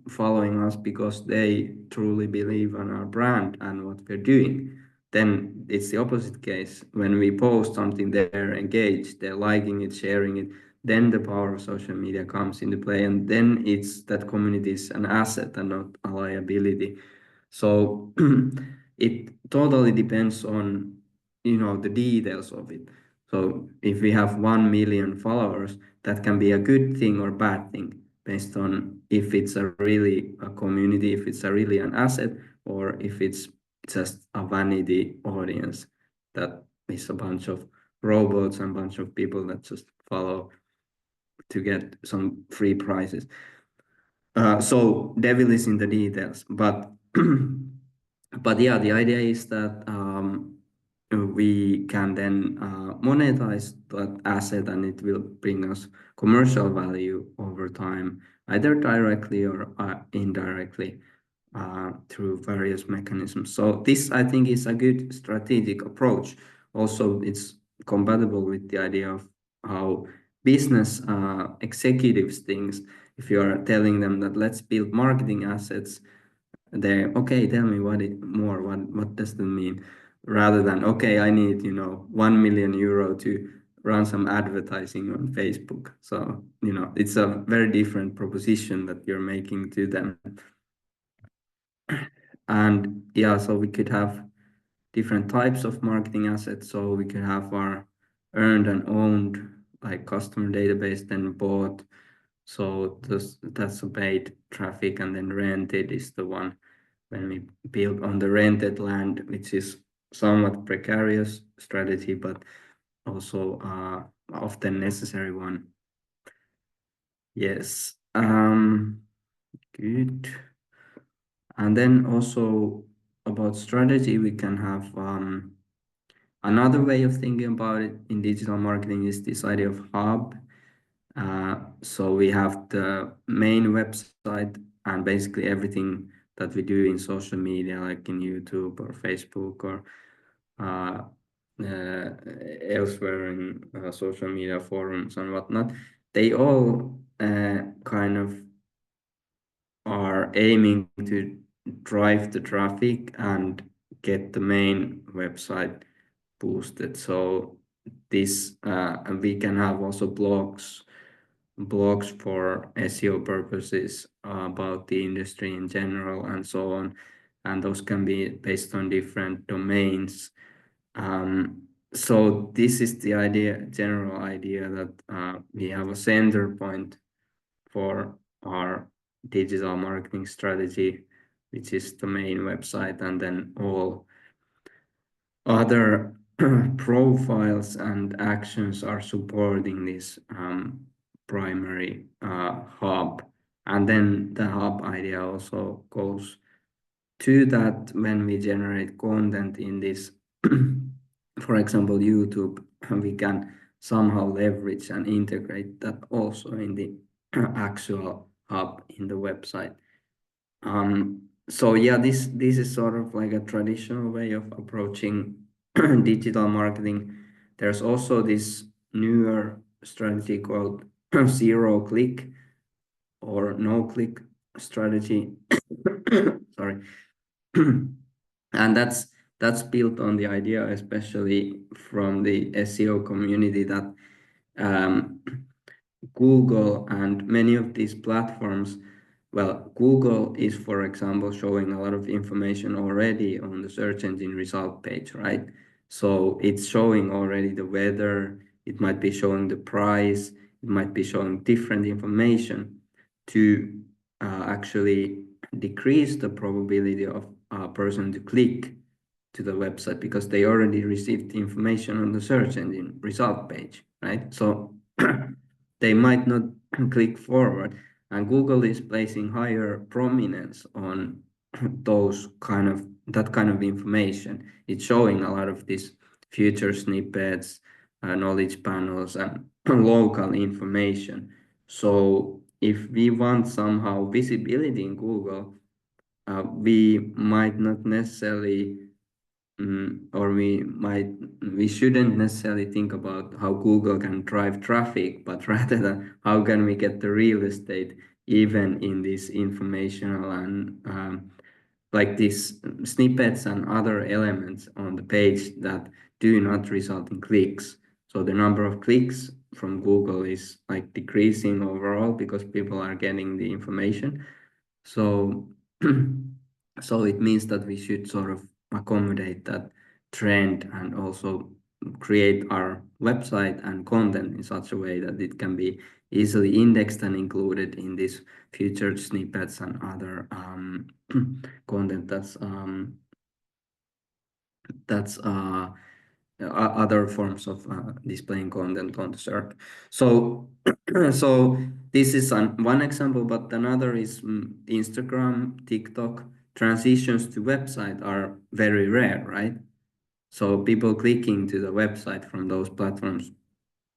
following us because they truly believe in our brand and what we're doing, then it's the opposite case. When we post something, they're engaged, they're liking it, sharing it, then the power of social media comes into play, and then it's that community is an asset and not a liability. So it totally depends on, the details of it. So if we have 1 million followers, that can be a good thing or bad thing based on if it's a really a community, if it's a really an asset, or if it's just a vanity audience that is a bunch of robots and a bunch of people that just follow to get some free prizes. So devil is in the details, but but yeah, the idea is that we can then monetize that asset, and it will bring us commercial value over time, either directly or indirectly through various mechanisms. So this, I think, is a good strategic approach. Also, it's compatible with the idea of how business executives think. If you are telling them that let's build marketing assets, they okay, tell me what does that mean? Rather than okay, I need 1 million euro to run some advertising on Facebook. So it's a very different proposition that you're making to them. And yeah, so we could have different types of marketing assets. So we could have our earned and owned, like customer database, then bought. So that's a paid traffic, and then rented is the one when we build on the rented land, which is somewhat precarious strategy, but also often necessary one. Yes. Good. And then also about strategy, we can have another way of thinking about it in digital marketing is this idea of hub. So we have the main website and basically everything that we do in social media, like in YouTube or Facebook or uh, elsewhere in social media forums and whatnot. They all kind of are aiming to drive the traffic and get the main website boosted. So this and we can have also blogs for SEO purposes about the industry in general and so on, and those can be based on different domains. So this is the general idea that we have a center point for our digital marketing strategy, which is the main website, and then all other profiles and actions are supporting this primary hub. And then the hub idea also goes to that when we generate content in this, for example, YouTube, we can somehow leverage and integrate that also in the actual hub in the website. So yeah, this is sort of like a traditional way of approaching digital marketing. There's also this newer strategy called zero click or no click strategy. Sorry. And that's built on the idea, especially from the SEO community, that Google and many of these platforms, well, Google is, for example, showing a lot of information already on the search engine result page, right? So it's showing already the weather, it might be showing the price, it might be showing different information to actually decrease the probability of a person to click to the website because they already received the information on the search engine result page, right? So they might not click forward, and Google is placing higher prominence on that kind of information. It's showing a lot of these future snippets, knowledge panels, and local information. So if we want somehow visibility in Google, we might not necessarily or we shouldn't necessarily think about how Google can drive traffic, but rather than how can we get the real estate even in this informational and like these snippets and other elements on the page that do not result in clicks. So the number of clicks from Google is like decreasing overall because people are getting the information. So so it means that we should sort of accommodate that trend and also create our website and content in such a way that it can be easily indexed and included in these featured snippets and other content that's other forms of displaying content on the search. So so this is one example, but another is Instagram, TikTok. Transitions to website are very rare, right? So people clicking to the website from those platforms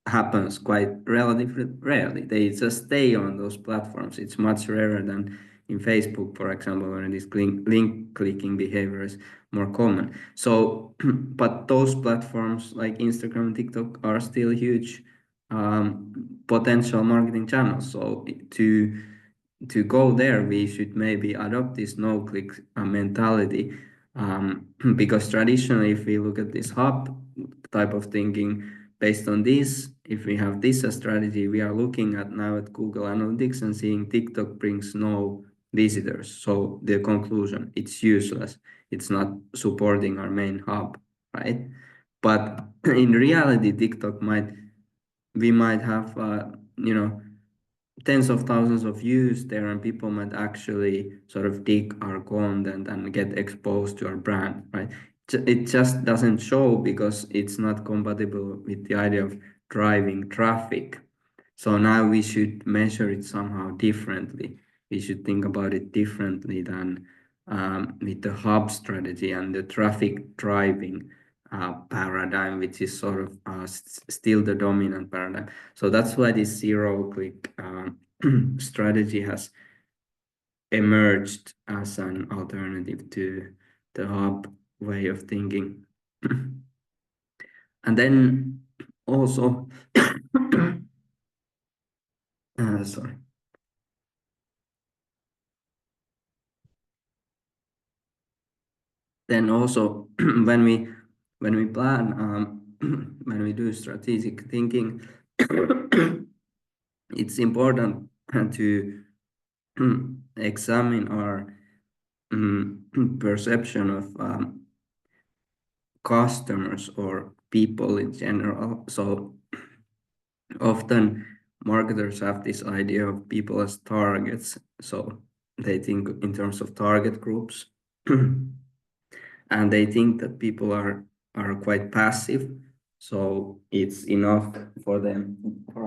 happens quite relatively rarely. They just stay on those platforms. It's much rarer than in Facebook, for example, where this link clicking behavior is more common. So, but those platforms like Instagram and TikTok are still huge potential marketing channels. So to go there, we should maybe adopt this no-click mentality, because traditionally, if we look at this hub type of thinking, based on this, if we have this as strategy, we are looking at now at Google Analytics and seeing TikTok brings no visitors. So the conclusion, it's useless. It's not supporting our main hub, right? But in reality, we might have, tens of thousands of views there, and people might actually sort of dig our content and get exposed to our brand, right? It just doesn't show because it's not compatible with the idea of driving traffic. So now we should measure it somehow differently. We should think about it differently than with the hub strategy and the traffic driving paradigm, which is sort of still the dominant paradigm. So that's why this zero-click strategy has emerged as an alternative to the hub way of thinking. And then also, sorry. Then also when we plan when we do strategic thinking, it's important to examine our perception of customers or people in general. So often marketers have this idea of people as targets. So they think in terms of target groups. And they think that people are quite passive. So it's enough for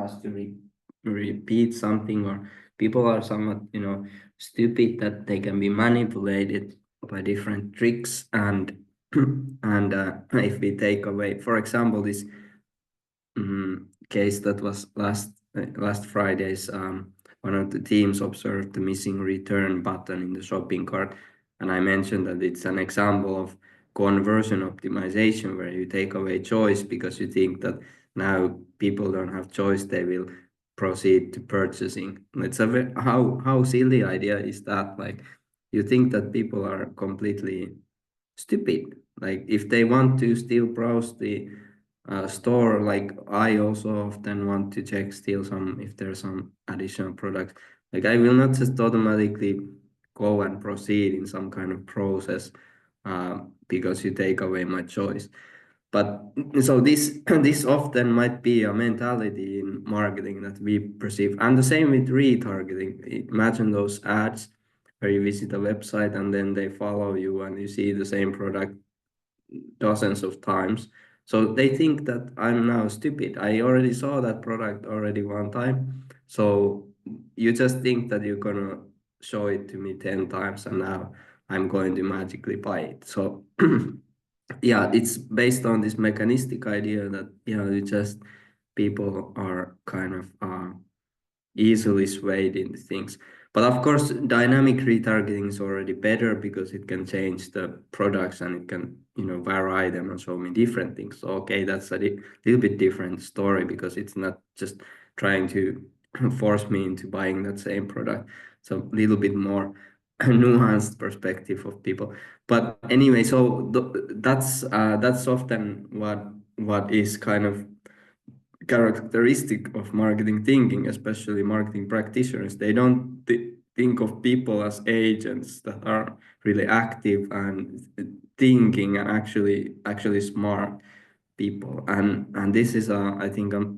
us to repeat something, or people are somewhat, stupid, that they can be manipulated by different tricks. And and if we take away, for example, this case that was last Friday's, one of the teams observed the missing return button in the shopping cart, and I mentioned that it's an example of conversion optimization where you take away choice because you think that now people don't have choice, they will proceed to purchasing. It's how silly idea is that? Like, you think that people are completely stupid. Like, if they want to still browse the store, like I also often want to check still if there's some additional products. Like, I will not just automatically go and proceed in some kind of process because you take away my choice. But so this often might be a mentality in marketing that we perceive, and the same with retargeting. Imagine those ads where you visit a website and then they follow you and you see the same product dozens of times. So they think that I'm now stupid. I already saw that product already one time. So you just think that you're gonna show it to me 10 times and now I'm going to magically buy it. So yeah, it's based on this mechanistic idea that, you just people are kind of easily swayed into things. But of course, dynamic retargeting is already better because it can change the products and it can, vary them and show me different things. So, okay, that's a little bit different story because it's not just trying to force me into buying that same product. So a little bit more nuanced perspective of people. But anyway, so that's often what is kind of characteristic of marketing thinking, especially marketing practitioners. They don't think of people as agents that are really active and thinking and actually smart people. And this is I think a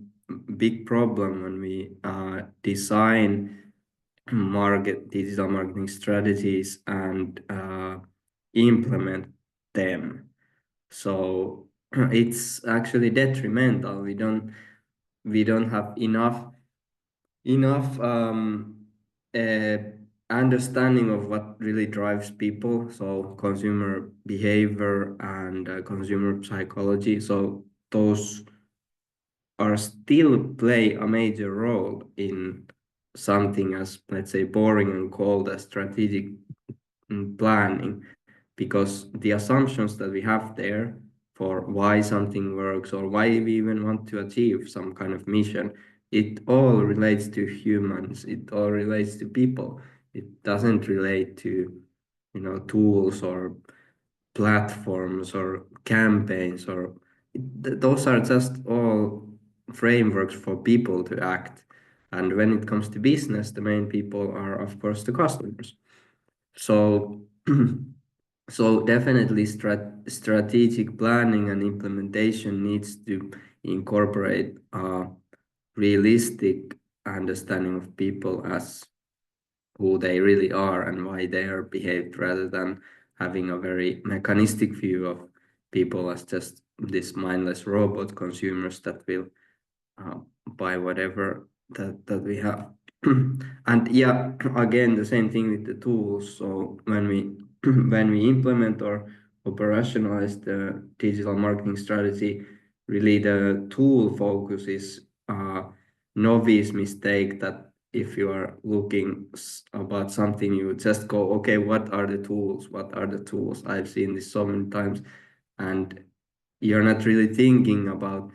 big problem when we design digital marketing strategies and implement them. So it's actually detrimental. We don't have enough uh, understanding of what really drives people, so consumer behavior and consumer psychology. So those are still play a major role in something as, let's say, boring and cold as strategic planning, because the assumptions that we have there for why something works or why we even want to achieve some kind of mission, it all relates to humans, it all relates to people. It doesn't relate to, tools or platforms or campaigns or those are just all frameworks for people to act. And when it comes to business, the main people are, of course, the customers. So so definitely strategic planning and implementation needs to incorporate a realistic understanding of people as who they really are and why they are behaved, rather than having a very mechanistic view of people as just this mindless robot consumers that will uh, buy whatever that we have. And yeah, again, the same thing with the tools. So when we when we implement or operationalize the digital marketing strategy, really the tool focus is a novice mistake, that if you are looking about something, you just go, okay, what are the tools? What are the tools? I've seen this so many times, and you're not really thinking about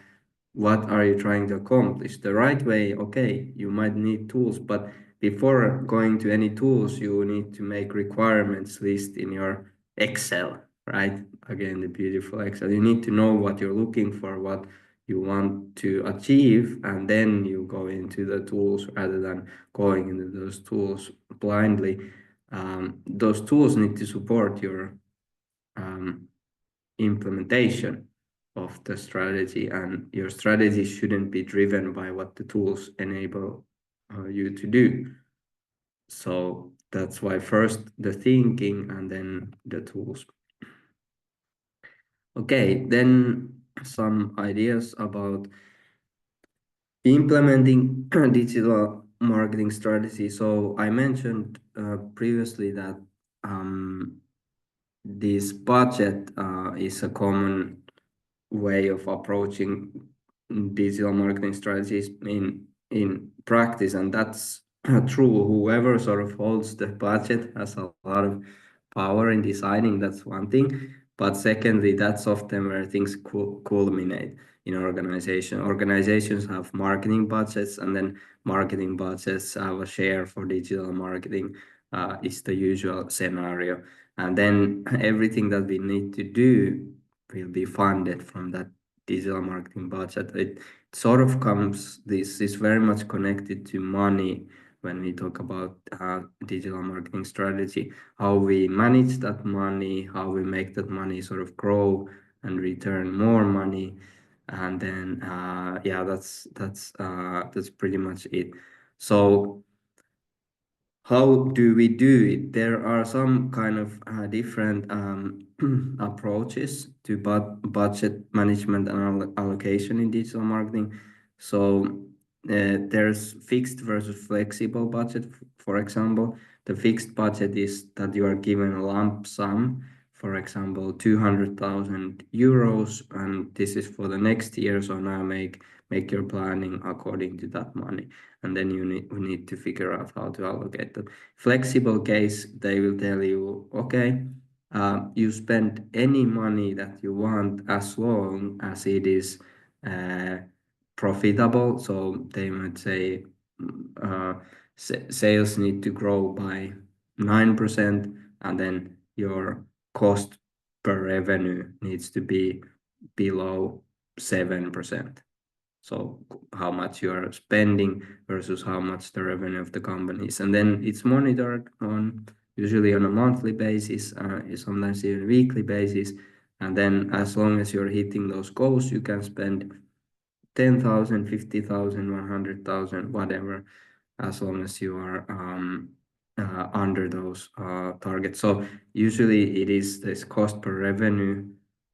what are you trying to accomplish. The right way, okay, you might need tools, but before going to any tools, you need to make requirements list in your Excel, right? Again, the beautiful Excel. You need to know what you're looking for, what you want to achieve, and then you go into the tools rather than going into those tools blindly. Those tools need to support your um, implementation of the strategy, and your strategy shouldn't be driven by what the tools enable you to do. So that's why first the thinking and then the tools. Okay, then some ideas about implementing digital marketing strategy. So I mentioned previously that this budget is a common way of approaching digital marketing strategies in practice, and that's true. Whoever sort of holds the budget has a lot of power in deciding. That's one thing, but secondly, that's often where things culminate in organizations have marketing budgets, and then marketing budgets have a share for digital marketing, is the usual scenario, and then everything that we need to do will be funded from that digital marketing budget. It sort of comes, this is very much connected to money when we talk about digital marketing strategy, how we manage that money, how we make that money sort of grow and return more money. And then, yeah, that's pretty much it. So how do we do it? There are some kind of different approaches to budget management and allocation in digital marketing. So there's fixed versus flexible budget. For example, the fixed budget is that you are given a lump sum for example, 200,000 euros, and this is for the next year. So now make your planning according to that money, and then we need to figure out how to allocate that. Flexible case, they will tell you, okay, you spend any money that you want as long as it is profitable. So they might say sales need to grow by 9%, and then your cost per revenue needs to be below 7%. So how much you are spending versus how much the revenue of the company is. And then it's monitored usually on a monthly basis, sometimes even weekly basis. And then as long as you're hitting those goals, you can spend 10,000, 50,000, 100,000, whatever, as long as you are under those targets. So usually it is this cost per revenue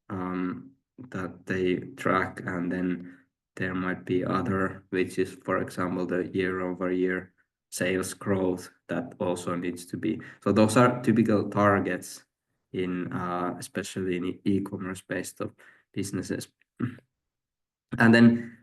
that they track, and then there might be other, which is, for example, the year-over-year sales growth that also needs to be. So those are typical targets in especially in e-commerce based of businesses. And then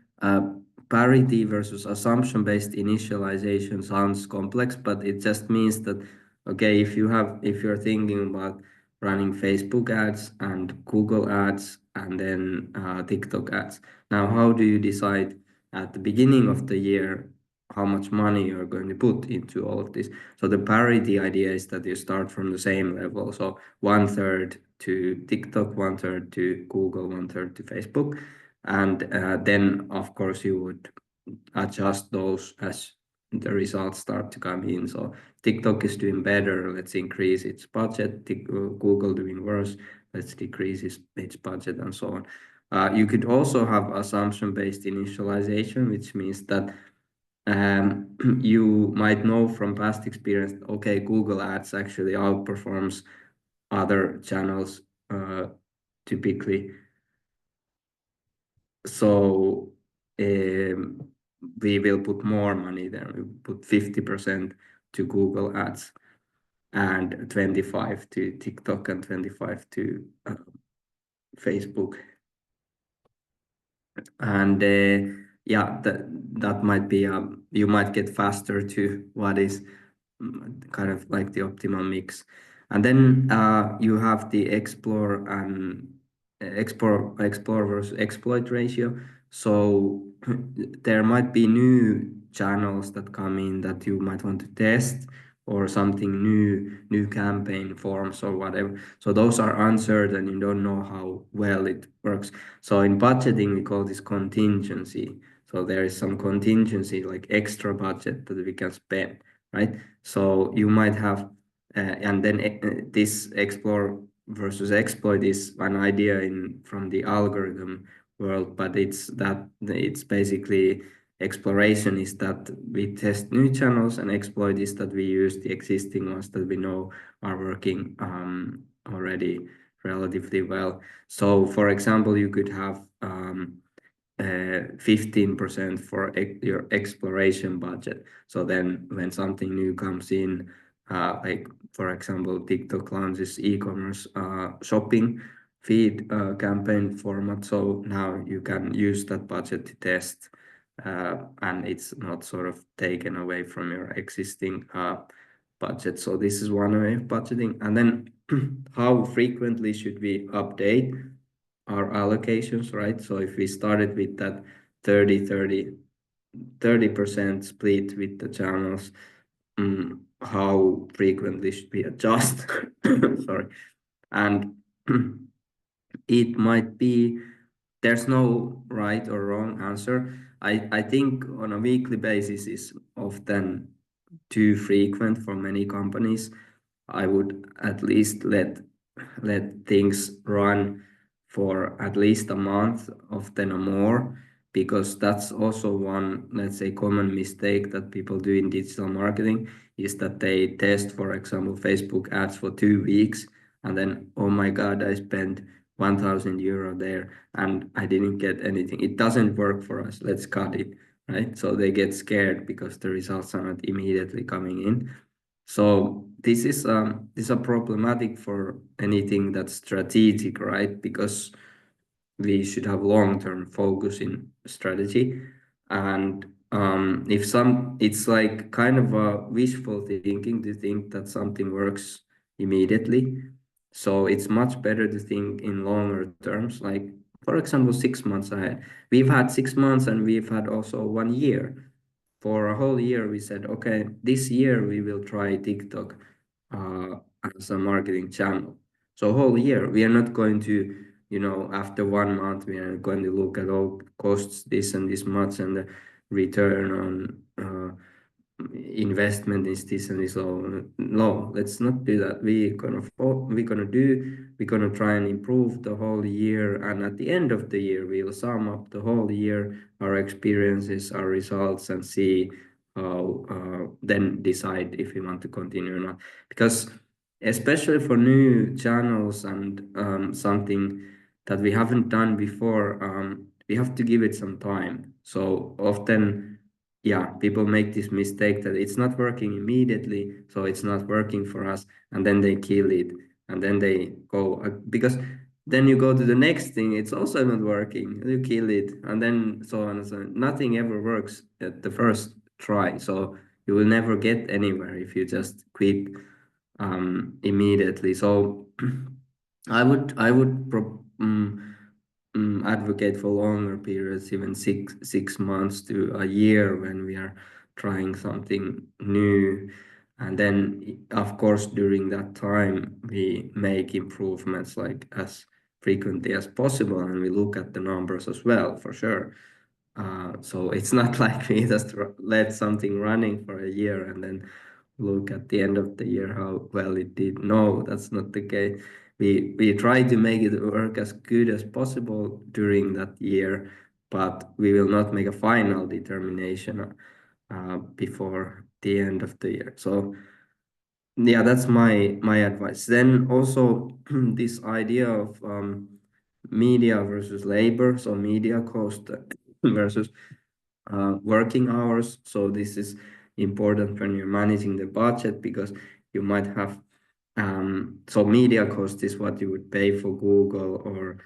parity versus assumption-based initialization sounds complex, but it just means that, okay, if you're thinking about running Facebook ads and Google ads and then TikTok ads, now how do you decide at the beginning of the year how much money you're going to put into all of this? So the parity idea is that you start from the same level. So 1/3 to TikTok, 1/3 to Google, 1/3 to Facebook. And then, of course, you would adjust those as the results start to come in. So TikTok is doing better, let's increase its budget. Google doing worse, let's decrease its budget, and so on. You could also have assumption-based initialization, which means that you might know from past experience, okay, Google Ads actually outperforms other channels typically. So we will put more money there. We put 50% to Google Ads and 25 to TikTok and 25 to Facebook. And yeah, that might be you might get faster to what is kind of like the optimal mix. And then you have the explore versus exploit ratio. So there might be new channels that come in that you might want to test, or something new campaign forms or whatever. So those are uncertain. You don't know how well it works. So in budgeting, we call this contingency. So there is some contingency, like extra budget that we can spend, right? So you might have, and then this explore versus exploit is an idea from the algorithm world, but it's basically exploration is that we test new channels, and exploit is that we use the existing ones that we know are working already relatively well. So for example, you could have 15% for your exploration budget. So then when something new comes in, like for example, TikTok launches e-commerce shopping feed campaign format. So now you can use that budget to test, and it's not sort of taken away from your existing budget. So this is one way of budgeting. And then how frequently should we update our allocations, right? So if we started with that 30% split with the channels, how frequently should we adjust? Sorry. And it might be, there's no right or wrong answer. I think on a weekly basis is often too frequent for many companies. I would at least let things run for at least a month, often or more, because that's also one, let's say, common mistake that people do in digital marketing, is that they test, for example, Facebook ads for 2 weeks, and then, oh my God, I spent 1,000 euro there and I didn't get anything. It doesn't work for us. Let's cut it, right? So they get scared because the results are not immediately coming in. So this is a problematic for anything that's strategic, right? Because we should have long-term focus in strategy. And if it's like kind of a wishful thinking to think that something works immediately. So it's much better to think in longer terms, like for example, 6 months ahead. We've had 6 months and we've had also 1 year. For a whole year, we said, okay, this year we will try TikTok uh, as a marketing channel. So whole year, we are not going to, after 1 month, we are going to look at all costs, this and this much, and the return on investment is this and this. So no, let's not do that. We're gonna try and improve the whole year, and at the end of the year, we'll sum up the whole year, our experiences, our results, and see how then decide if we want to continue or not. Because especially for new channels and something that we haven't done before, we have to give it some time. So often, yeah, people make this mistake that it's not working immediately, so it's not working for us, and then they kill it, and then they go because then you go to the next thing, it's also not working, you kill it, and then so on and so on. Nothing ever works at the first try, so you will never get anywhere if you just quit immediately. So I would advocate for longer periods, even six months to a year when we are trying something new. And then, of course, during that time, we make improvements like as frequently as possible, and we look at the numbers as well, for sure. So it's not like we just let something running for a year and then look at the end of the year how well it did. No, that's not the case. We try to make it work as good as possible during that year, but we will not make a final determination before the end of the year. So yeah, that's my advice. Then also this idea of media versus labor, so media cost versus working hours. So this is important when you're managing the budget because you might have so media cost is what you would pay for Google or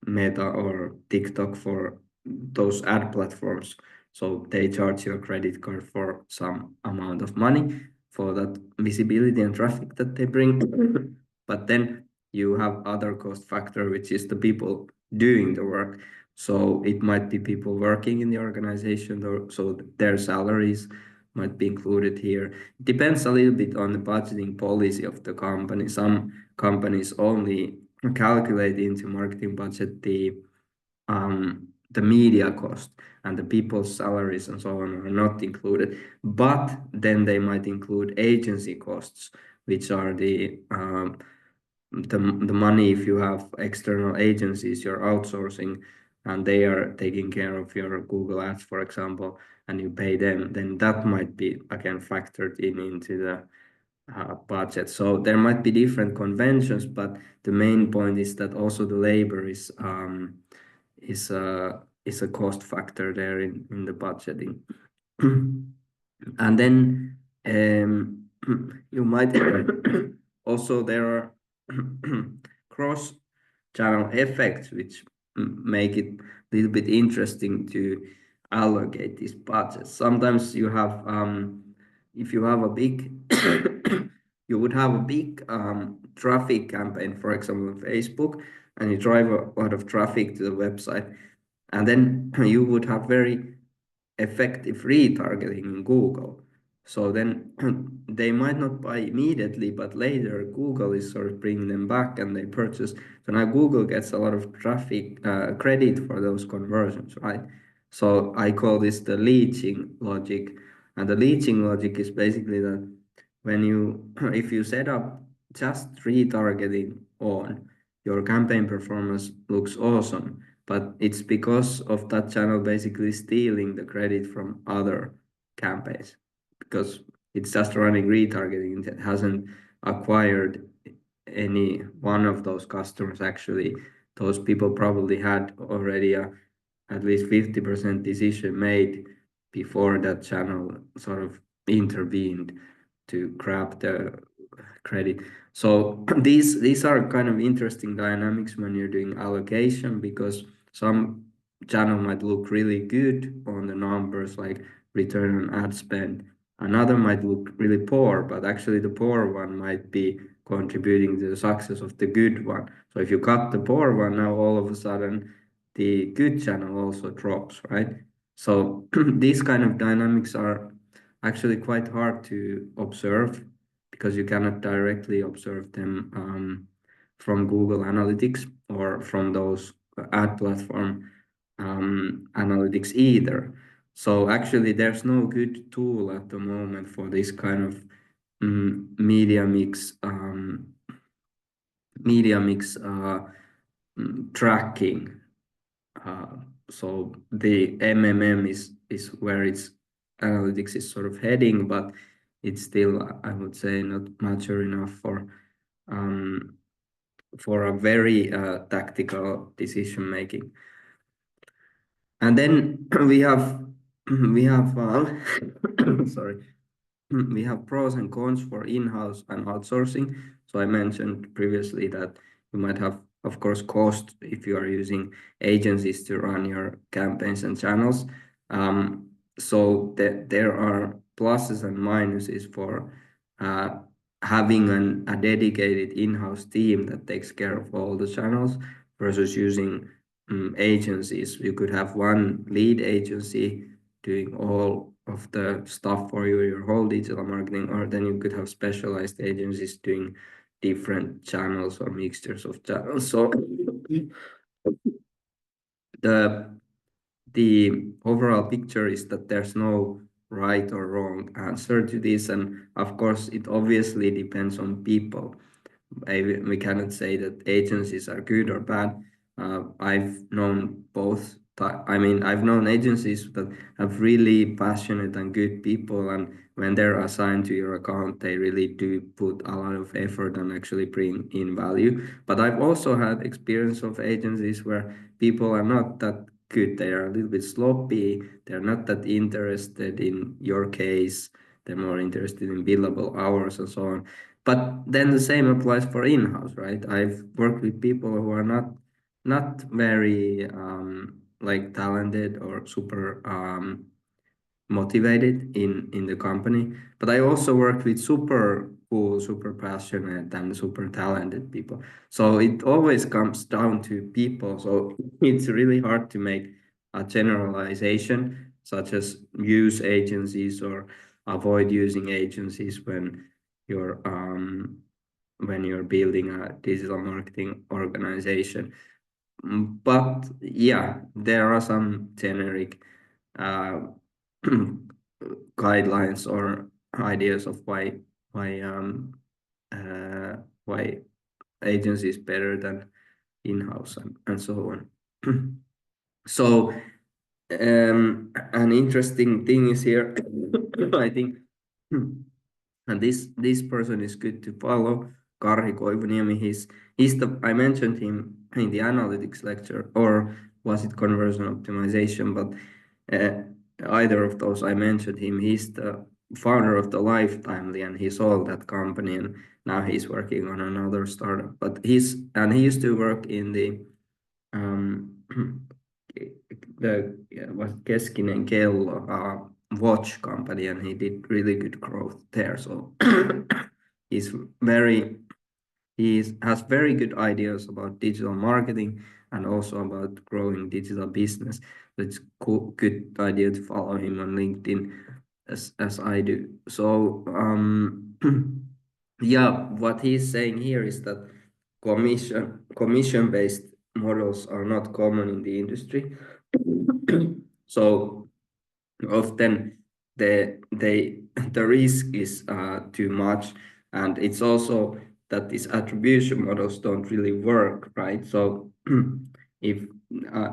Meta or TikTok for those ad platforms. So they charge you a credit card for some amount of money for that visibility and traffic that they bring. But then you have other cost factor, which is the people doing the work. So it might be people working in the organization, or so their salaries might be included here. It depends a little bit on the budgeting policy of the company. Some companies only calculate into marketing budget the media cost, and the people's salaries and so on are not included. But then they might include agency costs, which are the money if you have external agencies you're outsourcing and they are taking care of your Google Ads, for example, and you pay them, then that might be again factored into the budget. So there might be different conventions, but the main point is that also the labor is a cost factor there in the budgeting. And then you might also there are cross channel effects which make it a little bit interesting to allocate these budgets. Sometimes you have if you have a big you would have a big traffic campaign, for example, on Facebook, and you drive a lot of traffic to the website, and then you would have very effective retargeting in Google. So then they might not buy immediately, but later Google is sort of bringing them back and they purchase. So now Google gets a lot of traffic credit for those conversions, right? So I call this the leeching logic. And the leeching logic is basically that when if you set up just retargeting on, your campaign performance looks awesome, but it's because of that channel basically stealing the credit from other campaigns because it's just running retargeting. It hasn't acquired any one of those customers. Actually, those people probably had already at least 50% decision made before that channel sort of intervened. to grab the credit. So these are kind of interesting dynamics when you're doing allocation, because some channel might look really good on the numbers, like return on ad spend. Another might look really poor, but actually the poor one might be contributing to the success of the good one. So if you cut the poor one, now all of a sudden the good channel also drops, right? So these kind of dynamics are actually quite hard to observe, because you cannot directly observe them from Google Analytics or from those ad platform analytics either. So actually, there's no good tool at the moment for this kind of media mix tracking. So the MMM is where its analytics is sort of heading, but it's still, I would say, not mature enough for a very tactical decision making. And then we have sorry, we have pros and cons for in-house and outsourcing. So I mentioned previously that you might have, of course, cost if you are using agencies to run your campaigns and channels. So there are pluses and minuses for uh, having a dedicated in-house team that takes care of all the channels versus using agencies. You could have one lead agency doing all of the stuff for you, your whole digital marketing, or then you could have specialized agencies doing different channels or mixtures of channels. So the the overall picture is that there's no right or wrong answer to this, and of course it obviously depends on people. We cannot say that agencies are good or bad. I've known both. I mean, I've known agencies that have really passionate and good people, and when they're assigned to your account, they really do put a lot of effort and actually bring in value. But I've also had experience of agencies where people are not that good. They are a little bit sloppy. They're not that interested in your case. They're more interested in billable hours and so on. But then the same applies for in-house, right? I've worked with people who are not very like talented or super motivated in the company, but I also worked with super cool, super passionate, and super talented people. So it always comes down to people. So it's really hard to make a generalization, such as use agencies or avoid using agencies you're when you're building a digital marketing organization. But yeah, there are some generic uh, guidelines or ideas of why um, uh, why agency is better than in-house and so on. So an interesting thing is here, I think, and this person is good to follow. Karhi Koivuniemi, he's the, I mentioned him in the analytics lecture, or was it conversion optimization? But either of those, I mentioned him. He's the founder of the Lifetimely, and he sold that company, and now he's working on another startup. But he used to work in the um, was Keskinen Kello watch company, and he did really good growth there. So he's very has very good ideas about digital marketing and also about growing digital business. So it's cool, good idea to follow him on LinkedIn as I do. So yeah, what he's saying here is that commission based models are not common in the industry. So often the risk is too much, and it's also that these attribution models don't really work, right? So if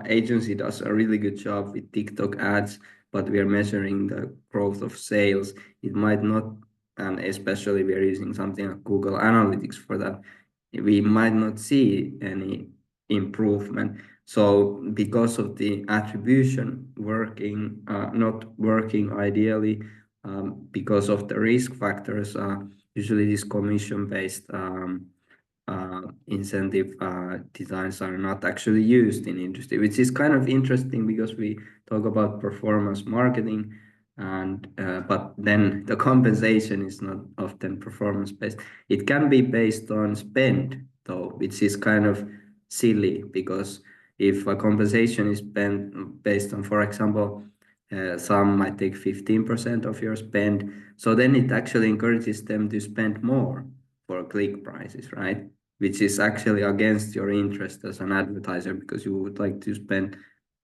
agency does a really good job with TikTok ads, but we are measuring the growth of sales, it might not, and especially we are using something like Google Analytics for that, we might not see any improvement. So because of the attribution not working ideally, because of the risk factors. Usually these commission-based incentive designs are not actually used in industry, which is kind of interesting because we talk about performance marketing, and but then the compensation is not often performance based. It can be based on spend though, which is kind of silly, because if a compensation is based on, for example, some might take 15% of your spend, so then it actually encourages them to spend more for click prices, right? Which is actually against your interest as an advertiser, because you would like to spend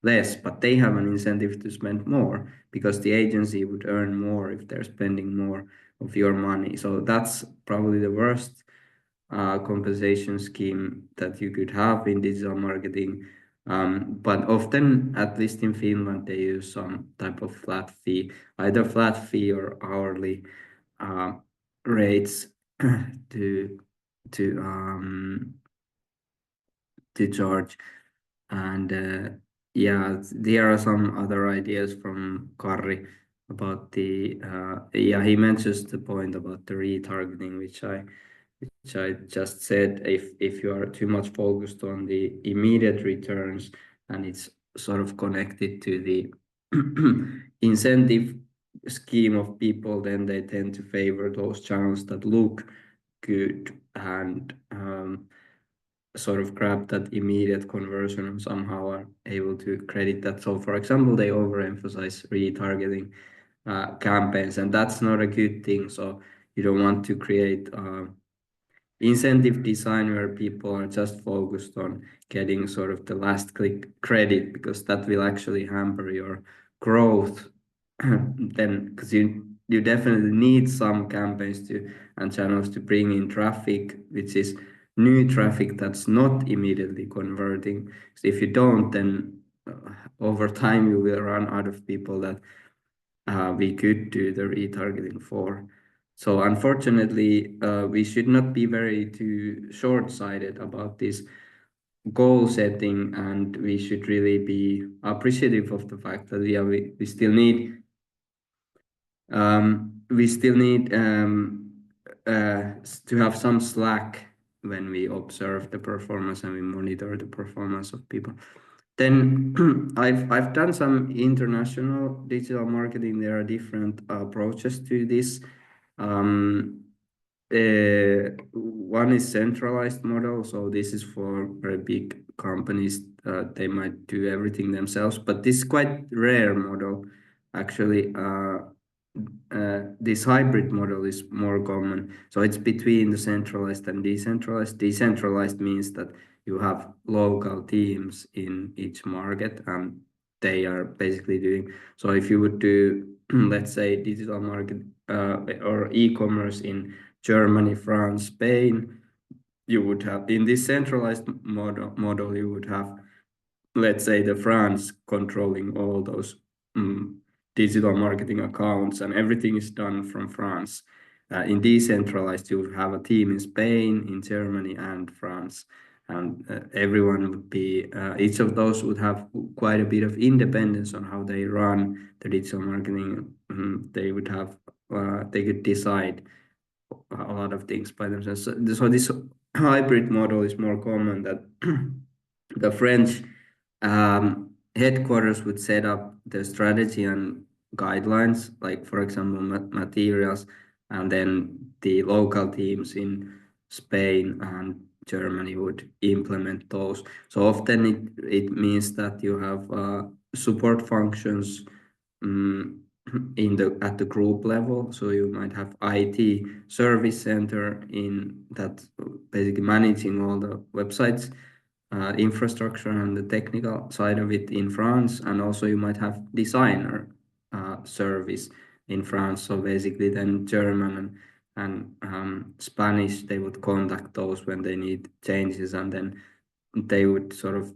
less, but they have an incentive to spend more because the agency would earn more if they're spending more of your money. So that's probably the worst compensation scheme that you could have in digital marketing. But often, at least in Finland, they use some type of flat fee, either flat fee or hourly uh, rates to to um, to charge. And yeah, there are some other ideas from Karri about the yeah, he mentions the point about the retargeting, which I just said. If you are too much focused on the immediate returns and it's sort of connected to the incentive scheme of people, then they tend to favor those channels that look good and sort of grab that immediate conversion and somehow are able to credit that. So for example, they overemphasize retargeting campaigns, and that's not a good thing. So you don't want to create incentive design where people are just focused on getting sort of the last click credit, because that will actually hamper your growth. Then, because you definitely need some campaigns to and channels to bring in traffic, which is new traffic that's not immediately converting. So if you don't, then over time you will run out of people that we could do the retargeting for. So unfortunately, we should not be very too short-sighted about this goal setting, and we should really be appreciative of the fact that we still need to have some slack when we observe the performance and we monitor the performance of people. Then I've done some international digital marketing. There are different approaches to this. One is centralized model. So this is for very big companies. They might do everything themselves, but this is quite rare model. Actually, this hybrid model is more common. So it's between the centralized and decentralized. Decentralized means that you have local teams in each market, and they are basically doing. So if you would do, let's say, digital market or e-commerce in Germany, France, Spain, you would have, in this centralized model, you would have, let's say, the France controlling all those digital marketing accounts, and everything is done from France. In decentralized, you would have a team in Spain, in Germany, and France, and everyone would be, each of those would have quite a bit of independence on how they run the digital marketing. They would have, they could decide a lot of things by themselves. So this hybrid model is more common, that the French headquarters would set up the strategy and guidelines, like for example, materials, and then the local teams in Spain and Germany would implement those. So often it means that you have support functions at the group level. So you might have IT service center in that, basically managing all the websites, infrastructure and the technical side of it in France, and also you might have designer service in France. So basically then German and Spanish, they would contact those when they need changes, and then they would sort of,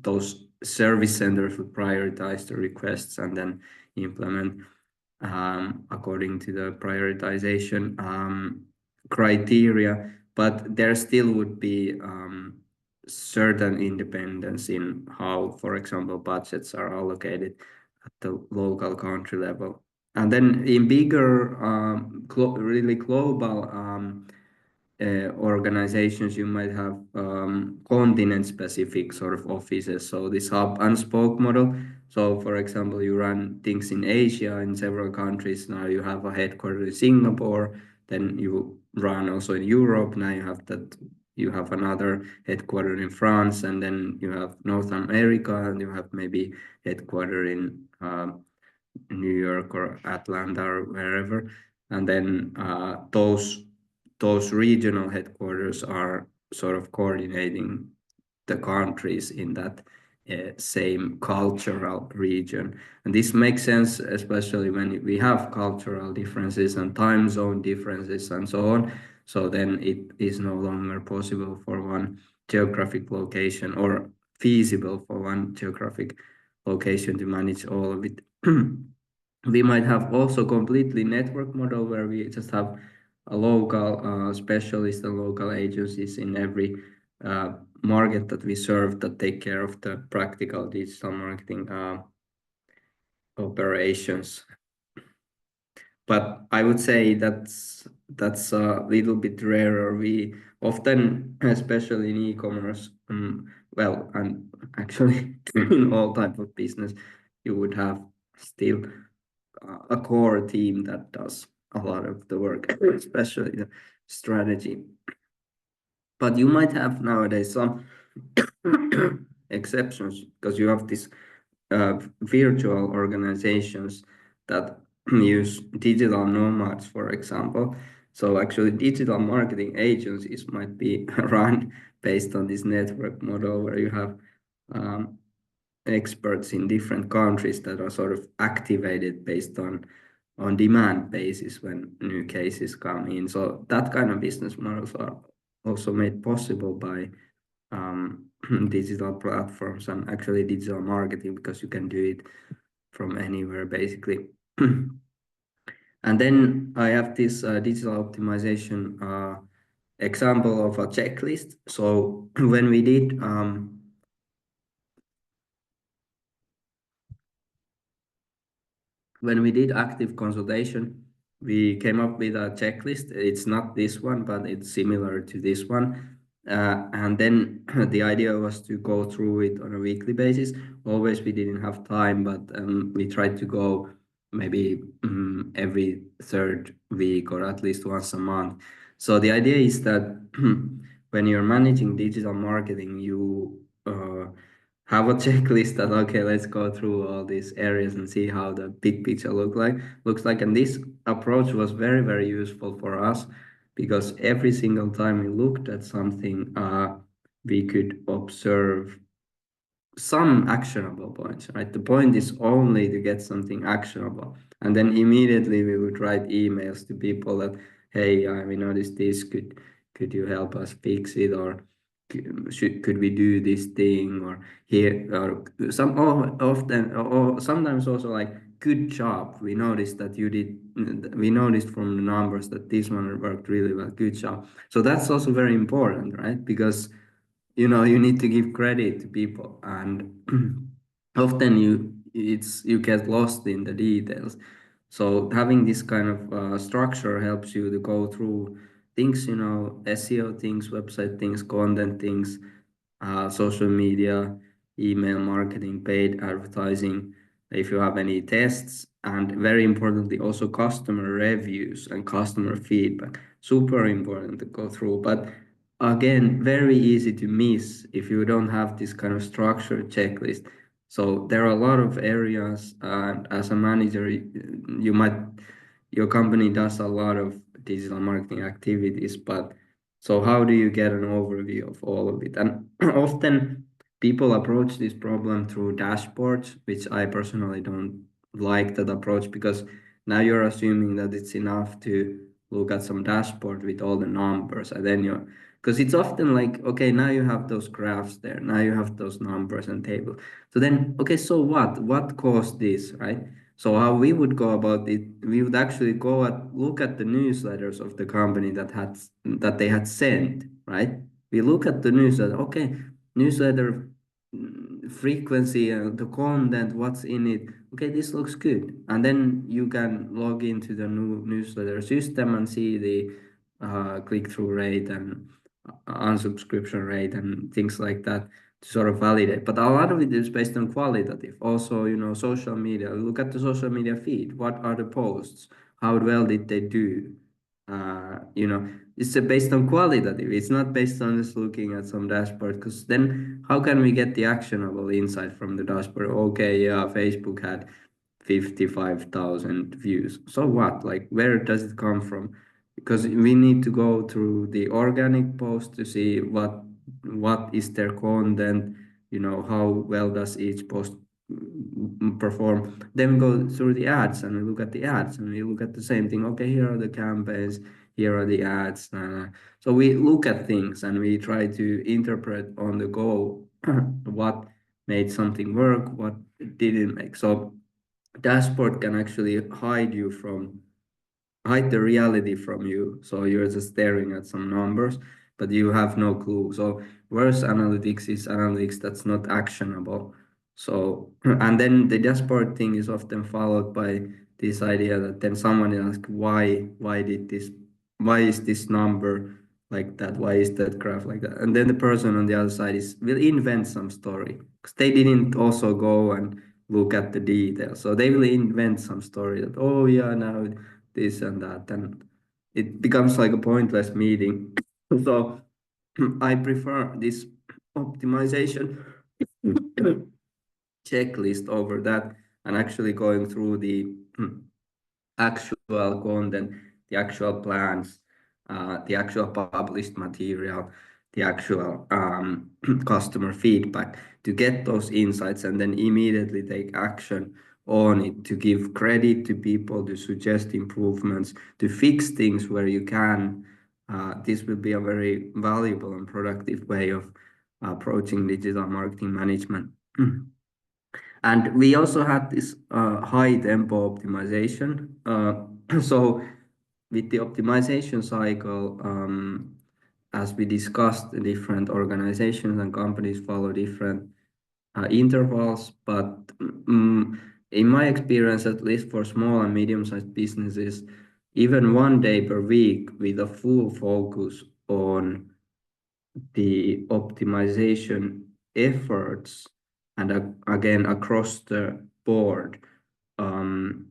those service centers would prioritize the requests and then implement according to the prioritization criteria. But there still would be certain independence in how, for example, budgets are allocated at the local country level. And then in bigger, really global organizations, you might have continent-specific sort of offices. So this hub and spoke model. So for example, you run things in Asia in several countries. Now you have a headquarters in Singapore. Then you run also in Europe. Now you have another headquarters in France, and then you have North America, and you have maybe headquarters in New York or Atlanta or wherever. And then those regional headquarters are sort of coordinating the countries in that same cultural region. And this makes sense, especially when we have cultural differences and time zone differences and so on. So then it is no longer possible for one geographic location or feasible for one geographic location to manage all of it. We might have also completely network model where we just have a local specialist and local agencies in every market that we serve that take care of the practical digital marketing operations. But I would say that's a little bit rarer. We often, especially in e-commerce, well, and actually in all type of business, you would have still a core team that does a lot of the work, especially the strategy. But you might have nowadays some exceptions because you have these virtual organizations that use digital nomads, for example. So actually digital marketing agencies might be run based on this network model where you have experts in different countries that are sort of activated based on demand basis when new cases come in. So that kind of business models are also made possible by digital platforms and actually digital marketing, because you can do it from anywhere basically. And then I have this digital optimization example of a checklist. So when we did active consultation, we came up with a checklist. It's not this one, but it's similar to this one. And then the idea was to go through it on a weekly basis. Always we didn't have time, but we tried to go maybe every third week or at least once a month. So the idea is that when you're managing digital marketing, you have a checklist that, okay, let's go through all these areas and see how the big picture looks like. And this approach was very, very useful for us, because every single time we looked at something, we could observe some actionable points, right? The point is only to get something actionable. And then immediately we would write emails to people that, hey, we noticed this, could you help us fix it? Or could we do this thing? Or here, or often, or sometimes also like, good job. We noticed that you did, we noticed from the numbers that this one worked really well. Good job. So that's also very important, right? Because you need to give credit to people, and often you get lost in the details. So having this kind of structure helps you to go through things, SEO things, website things, content things, social media, email marketing, paid advertising, if you have any tests, and very importantly also customer reviews and customer feedback. Super important to go through, but again, very easy to miss if you don't have this kind of structured checklist. So there are a lot of areas, and as a manager, your company does a lot of digital marketing activities, but so how do you get an overview of all of it? And often people approach this problem through dashboards, which I personally don't like that approach, because now you're assuming that it's enough to look at some dashboard with all the numbers, and then because it's often like, okay, now you have those graphs there, now you have those numbers and tables. So then, okay, so what caused this, right? So how we would go about it, we would actually look at the newsletters of the company that they had sent, right? We look at the newsletter, okay, newsletter frequency and the content, what's in it. Okay, this looks good. And then you can log into the new newsletter system and see the click-through rate and unsubscription rate and things like that to sort of validate. But a lot of it is based on qualitative. Also, social media. Look at the social media feed. What are the posts? How well did they do? It's based on qualitative. It's not based on just looking at some dashboard, because then how can we get the actionable insight from the dashboard? Okay, yeah, Facebook had 55,000 views. So what? Like, where does it come from? Because we need to go through the organic post to see what is their content, how well does each post perform. Then we go through the ads and we look at the ads and we look at the same thing. Okay, here are the campaigns, here are the ads. So we look at things and we try to interpret on the go what made something work, what didn't make. So dashboard can actually hide the reality from you. So you're just staring at some numbers, but you have no clue. So worse analytics is analytics that's not actionable. So, and then the dashboard thing is often followed by this idea that then someone asks, why is this number like that? Why is that graph like that? And then the person on the other side will invent some story, because they didn't also go and look at the details. So they will invent some story that, oh yeah, now this and that, and it becomes like a pointless meeting. So I prefer this optimization checklist over that, and actually going through the actual content, the actual plans, the actual published material, the actual customer feedback, to get those insights and then immediately take action on it, to give credit to people, to suggest improvements, to fix things where you can. This will be a very valuable and productive way of approaching digital marketing management. And we also had this high tempo optimization. So with the optimization cycle, as we discussed, different organizations and companies follow different intervals. But in my experience, at least for small and medium-sized businesses, even 1 day per week with a full focus on the optimization efforts, and again across the board, um,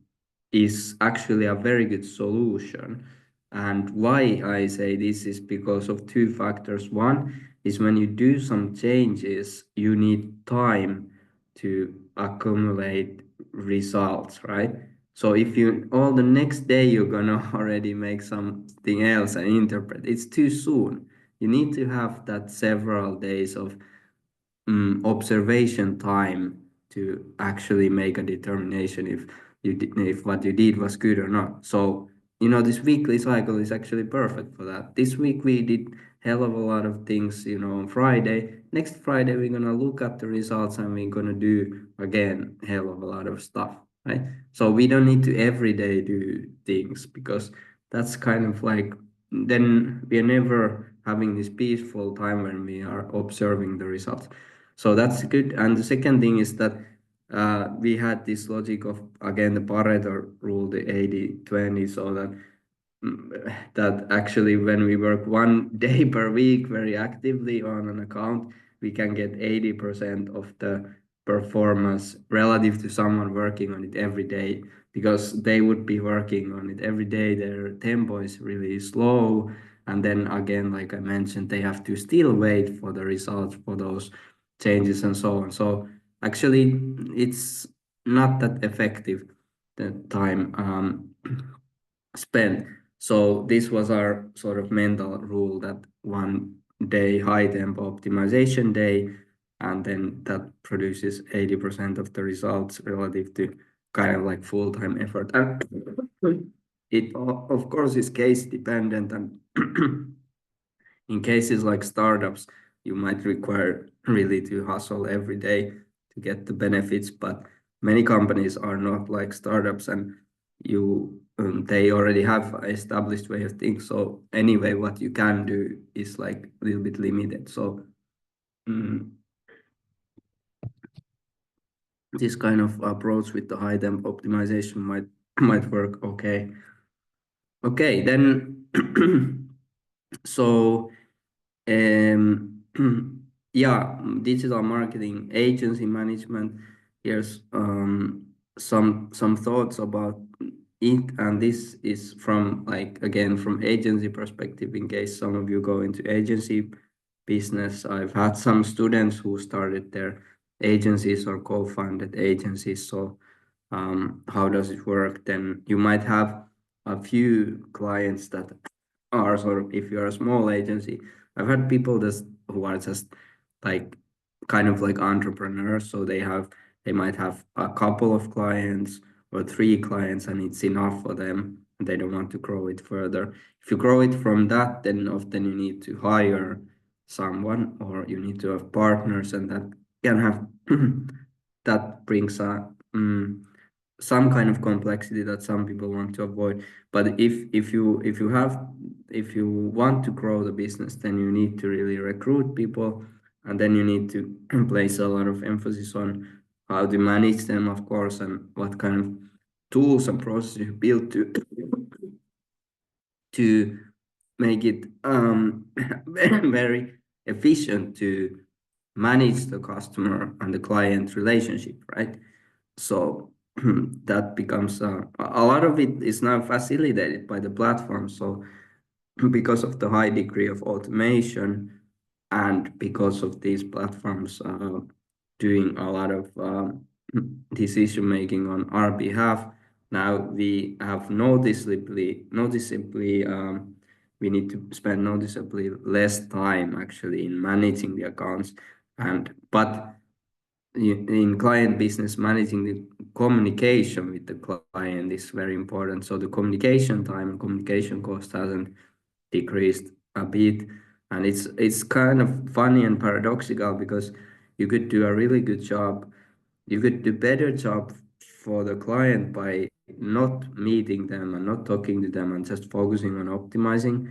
is actually a very good solution. And why I say this is because of two factors. One is, when you do some changes, you need time to accumulate results, right? So if you all the next day you're gonna already make something else and interpret, it's too soon. You need to have that several days of observation time to actually make a determination if what you did was good or not. So this weekly cycle is actually perfect for that. This week we did hell of a lot of things, on Friday. Next Friday we're gonna look at the results and we're gonna do again hell of a lot of stuff, right? So we don't need to every day do things, because that's kind of like, then we are never having this peaceful time when we are observing the results. So that's good. And the second thing is that we had this logic of, again, the Pareto rule, the 80-20, so that actually when we work 1 day per week very actively on an account, we can get 80% of the performance relative to someone working on it every day, because they would be working on it every day. Their tempo is really slow. And then again, like I mentioned, they have to still wait for the results for those changes and so on. So actually, it's not that effective, the time spent. So this was our sort of mental rule, that 1 day high tempo optimization day, and then that produces 80% of the results relative to kind of like full-time effort. And it of course is case dependent, and in cases like startups, you might require really to hustle every day to get the benefits, but many companies are not like startups, and they already have an established way of thinking. So anyway, what you can do is like a little bit limited. So this kind of approach with the high temp optimization might work okay. Okay, then so yeah, digital marketing agency management. Here's some thoughts about it, and this is from like again from agency perspective. In case some of you go into agency business, I've had some students who started their agencies or co-founded agencies. So how does it work? Then you might have a few clients that are sort of, if you're a small agency, I've had people who are just like kind of like entrepreneurs. So they might have a couple of clients or three clients, and it's enough for them. And they don't want to grow it further. If you grow it from that, then often you need to hire someone or you need to have partners, and that can have that brings some kind of complexity that some people want to avoid. But if you want to grow the business, then you need to really recruit people, and then you need to place a lot of emphasis on how to manage them, of course, and what kind of tools and processes you build to make it very efficient to manage the customer and the client relationship, right? So that becomes a lot of it is now facilitated by the platform. So because of the high degree of automation and because of these platforms doing a lot of decision making on our behalf, now we have noticeably we need to spend noticeably less time actually in managing the accounts. And but in client business, managing the communication with the client is very important. So the communication time and communication cost hasn't decreased a bit. And it's kind of funny and paradoxical because you could do a really good job. You could do better job for the client by not meeting them and not talking to them and just focusing on optimizing.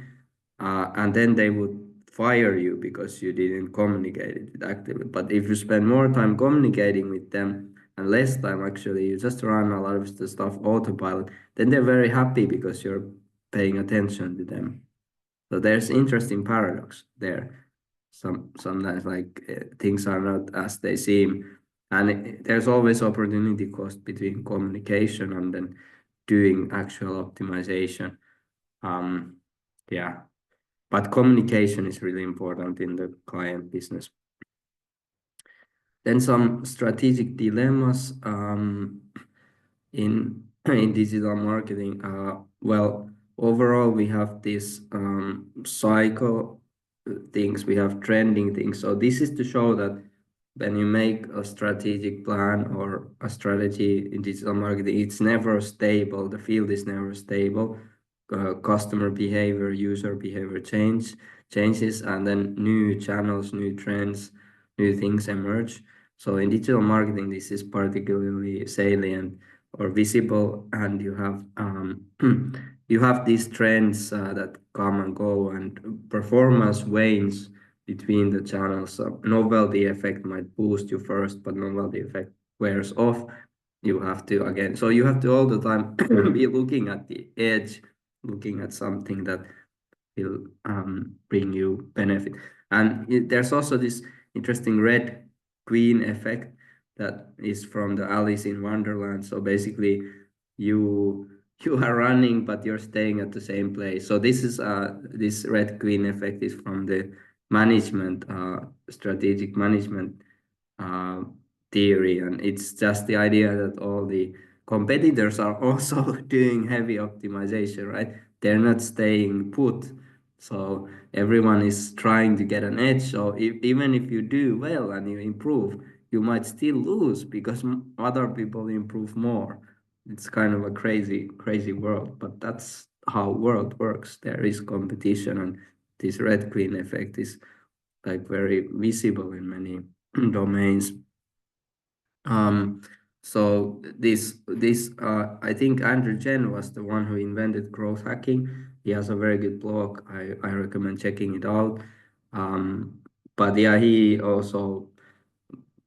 And then they would fire you because you didn't communicate it actively. But if you spend more time communicating with them and less time actually, you just run a lot of the stuff autopilot, then they're very happy because you're paying attention to them. So there's interesting paradox there. Sometimes like things are not as they seem, and there's always opportunity cost between communication and then doing actual optimization. Um, yeah, but communication is really important in the client business. Then some strategic dilemmas in in digital marketing. Well, overall, we have this cycle things, we have trending things. So this is to show that when you make a strategic plan or a strategy in digital marketing, it's never stable. The field is never stable. Customer behavior, user behavior changes, and then new channels, new trends, new things emerge. So in digital marketing, this is particularly salient or visible, and you have you have these trends that come and go, and performance wanes between the channels. So novelty effect might boost you first, but novelty effect wears off. You have to again, so you have to all the time be looking at the edge, looking at something that will bring you benefit. And there's also this interesting red queen effect that is from the Alice in Wonderland. So basically, you you are running, but you're staying at the same place. So this red queen effect is from the management, strategic management uh, theory, and it's just the idea that all the competitors are also doing heavy optimization, right? They're not staying put. So everyone is trying to get an edge. So even if you do well and you improve, you might still lose because other people improve more. It's kind of a crazy world, but that's how world works. There is competition, and this red queen effect is like very visible in many domains. Um, so I think Andrew Jen was the one who invented growth hacking. He has a very good blog. I recommend checking it out. But yeah, he also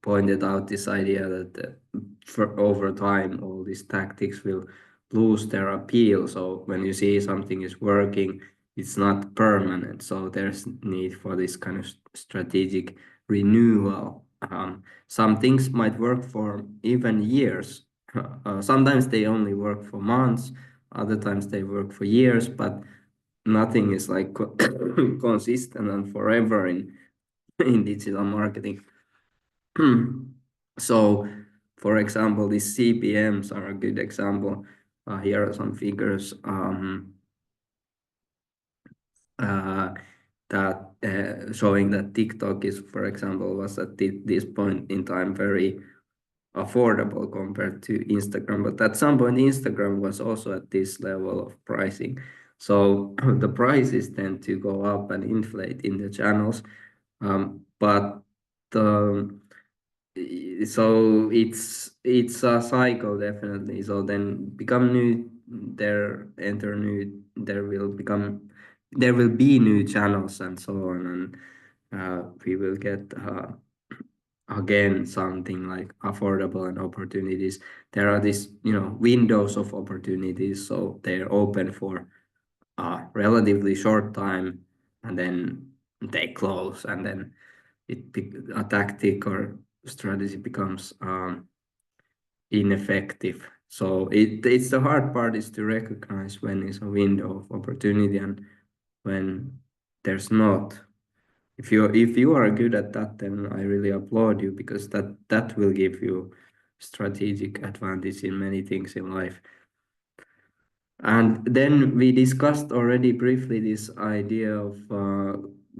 pointed out this idea that for over time all these tactics will lose their appeal. So when you see something is working, it's not permanent. So there's need for this kind of strategic renewal. Some things might work for even years. Sometimes they only work for months, other times they work for years, but nothing is like consistent and forever in digital marketing. So, for example, these CPMs are a good example. Here are some figures that showing that TikTok is, for example, was at this point in time very affordable compared to Instagram. But at some point, Instagram was also at this level of pricing. So the prices tend to go up and inflate in the channels. But so it's a cycle definitely. So then become new, there enter new, there will be new channels and so on, and we will get again something like affordable and opportunities. There are these windows of opportunities, so they're open for a relatively short time and then they close, and then a tactic or strategy becomes ineffective. So it's the hard part is to recognize when is a window of opportunity and when there's not. If you are good at that, then I really applaud you, because that will give you strategic advantage in many things in life. And then we discussed already briefly this idea of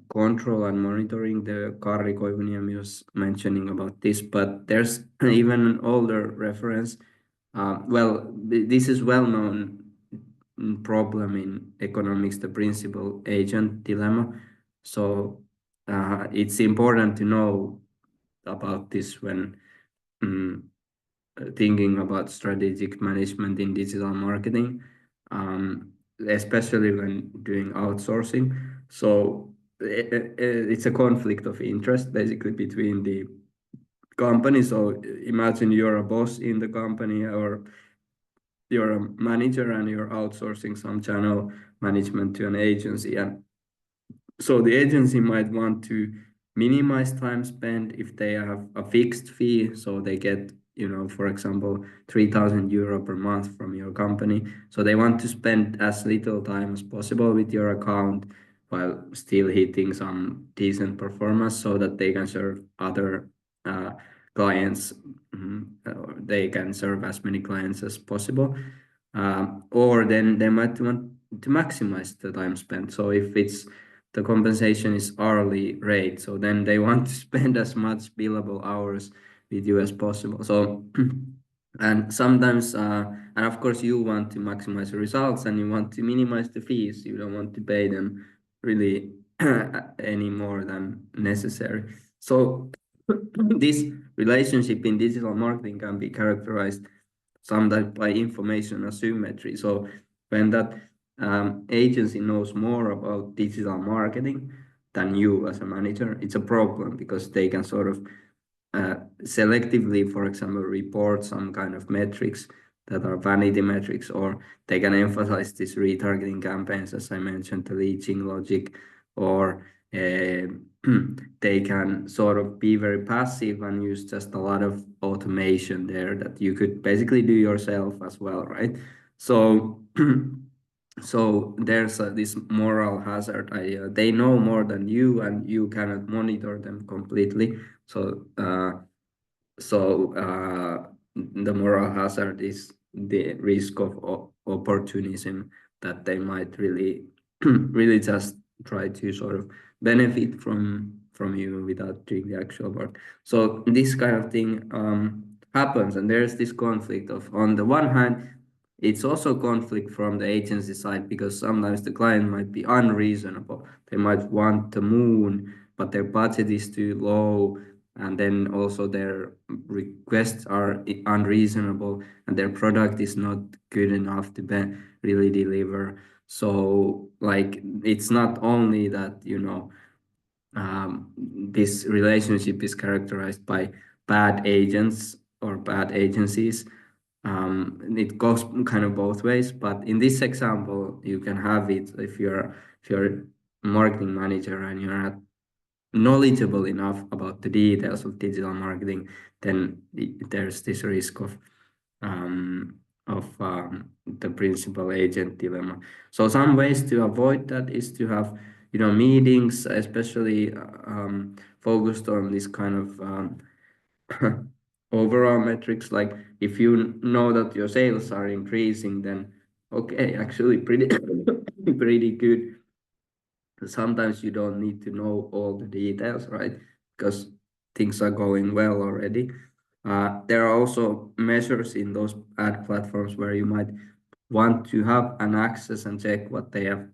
control and monitoring. The Karri Koivuniemi was mentioning about this, but there's even an older reference. Well, this is well-known problem in economics, the principal agent dilemma. So it's important to know about this when thinking about strategic management in digital marketing, especially when doing outsourcing. So it's a conflict of interest basically between the company. So imagine you're a boss in the company, or you're a manager and you're outsourcing some channel management to an agency. And so the agency might want to minimize time spent if they have a fixed fee. So they get, for example, 3,000 euro per month from your company. So they want to spend as little time as possible with your account while still hitting some decent performance so that they can serve other clients. They can serve as many clients as possible. Or then they might want to maximize the time spent. So if the compensation is hourly rate, so then they want to spend as much billable hours with you as possible. So and sometimes and of course you want to maximize the results and you want to minimize the fees. You don't want to pay them really any more than necessary. So this relationship in digital marketing can be characterized sometimes by information asymmetry. So when that agency knows more about digital marketing than you as a manager, it's a problem, because they can sort of selectively, for example, report some kind of metrics that are vanity metrics, or they can emphasize these retargeting campaigns, as I mentioned, the leeching logic, or they can sort of be very passive and use just a lot of automation there that you could basically do yourself as well, right? So so there's this moral hazard idea. They know more than you and you cannot monitor them completely. So the moral hazard is the risk of opportunism, that they might really really just try to sort of benefit from you without doing the actual work. So this kind of thing happens, and there's this conflict of, on the one hand, it's also conflict from the agency side, because sometimes the client might be unreasonable. They might want the moon, but their budget is too low, and then also their requests are unreasonable, and their product is not good enough to really deliver. So like, it's not only that this relationship is characterized by bad agents or bad agencies. It goes kind of both ways, but in this example, you can have it if you're a marketing manager and you're not knowledgeable enough about the details of digital marketing, then there's this risk of the principal agent dilemma. So some ways to avoid that is to have meetings, especially focused on this kind of overall metrics. Like if you know that your sales are increasing, then okay, actually pretty pretty good. Sometimes you don't need to know all the details, right? Because things are going well already. There are also measures in those ad platforms where you might want to have an access and check what they have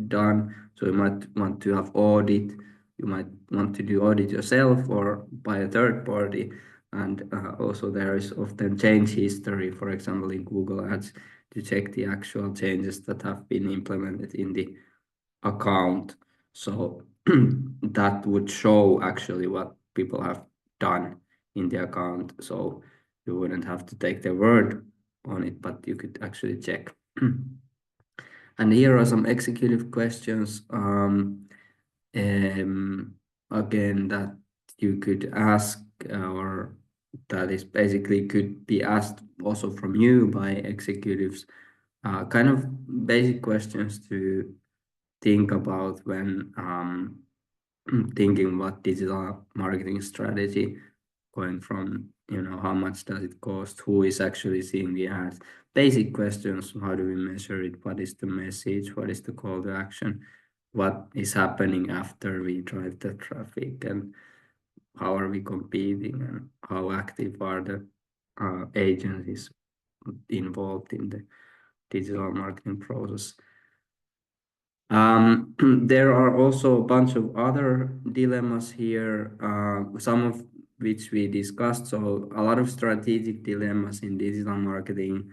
done. So you might want to have audit. You might want to do audit yourself or by a third party. And also there is often change history, for example, in Google Ads, to check the actual changes that have been implemented in the account. So that would show actually what people have done in the account. So you wouldn't have to take their word on it, but you could actually check. And here are some executive questions again that you could ask, or that is basically could be asked also from you by executives. Kind of basic questions to think about when thinking about digital marketing strategy, going from how much does it cost, who is actually seeing the ads, basic questions: how do we measure it, what is the message, what is the call to action, what is happening after we drive the traffic, and how are we competing, and how active are the agencies involved in the digital marketing process. There are also a bunch of other dilemmas here, some of which we discussed. So a lot of strategic dilemmas in digital marketing.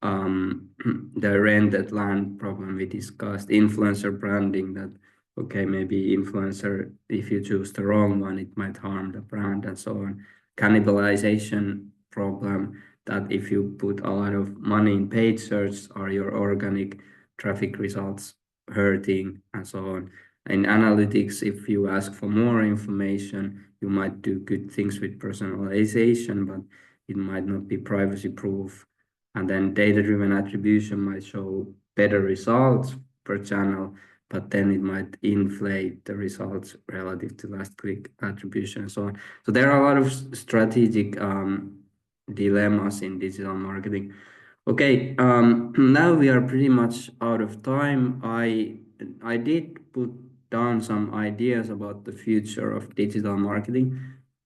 The rented land problem we discussed, influencer branding, that okay, maybe influencer, if you choose the wrong one, it might harm the brand, and so on. Cannibalization problem, that if you put a lot of money in paid search, are your organic traffic results hurting, and so on. In analytics, if you ask for more information, you might do good things with personalization, but it might not be privacy proof. And then data-driven attribution might show better results per channel, but then it might inflate the results relative to last click attribution and so on. So there are a lot of strategic dilemmas in digital marketing. Okay, now we are pretty much out of time. I did put down some ideas about the future of digital marketing,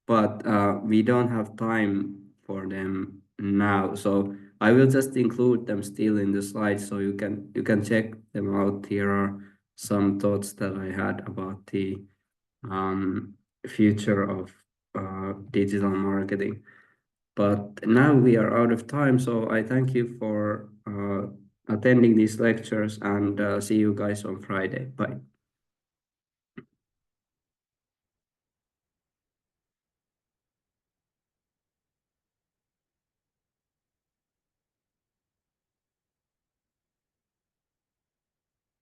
but we don't have time for them now. So I will just include them still in the slides, so you can check them out. Here are some thoughts that I had about the future of digital marketing. But now we are out of time, so I thank you for attending these lectures, and see you guys on Friday. Bye.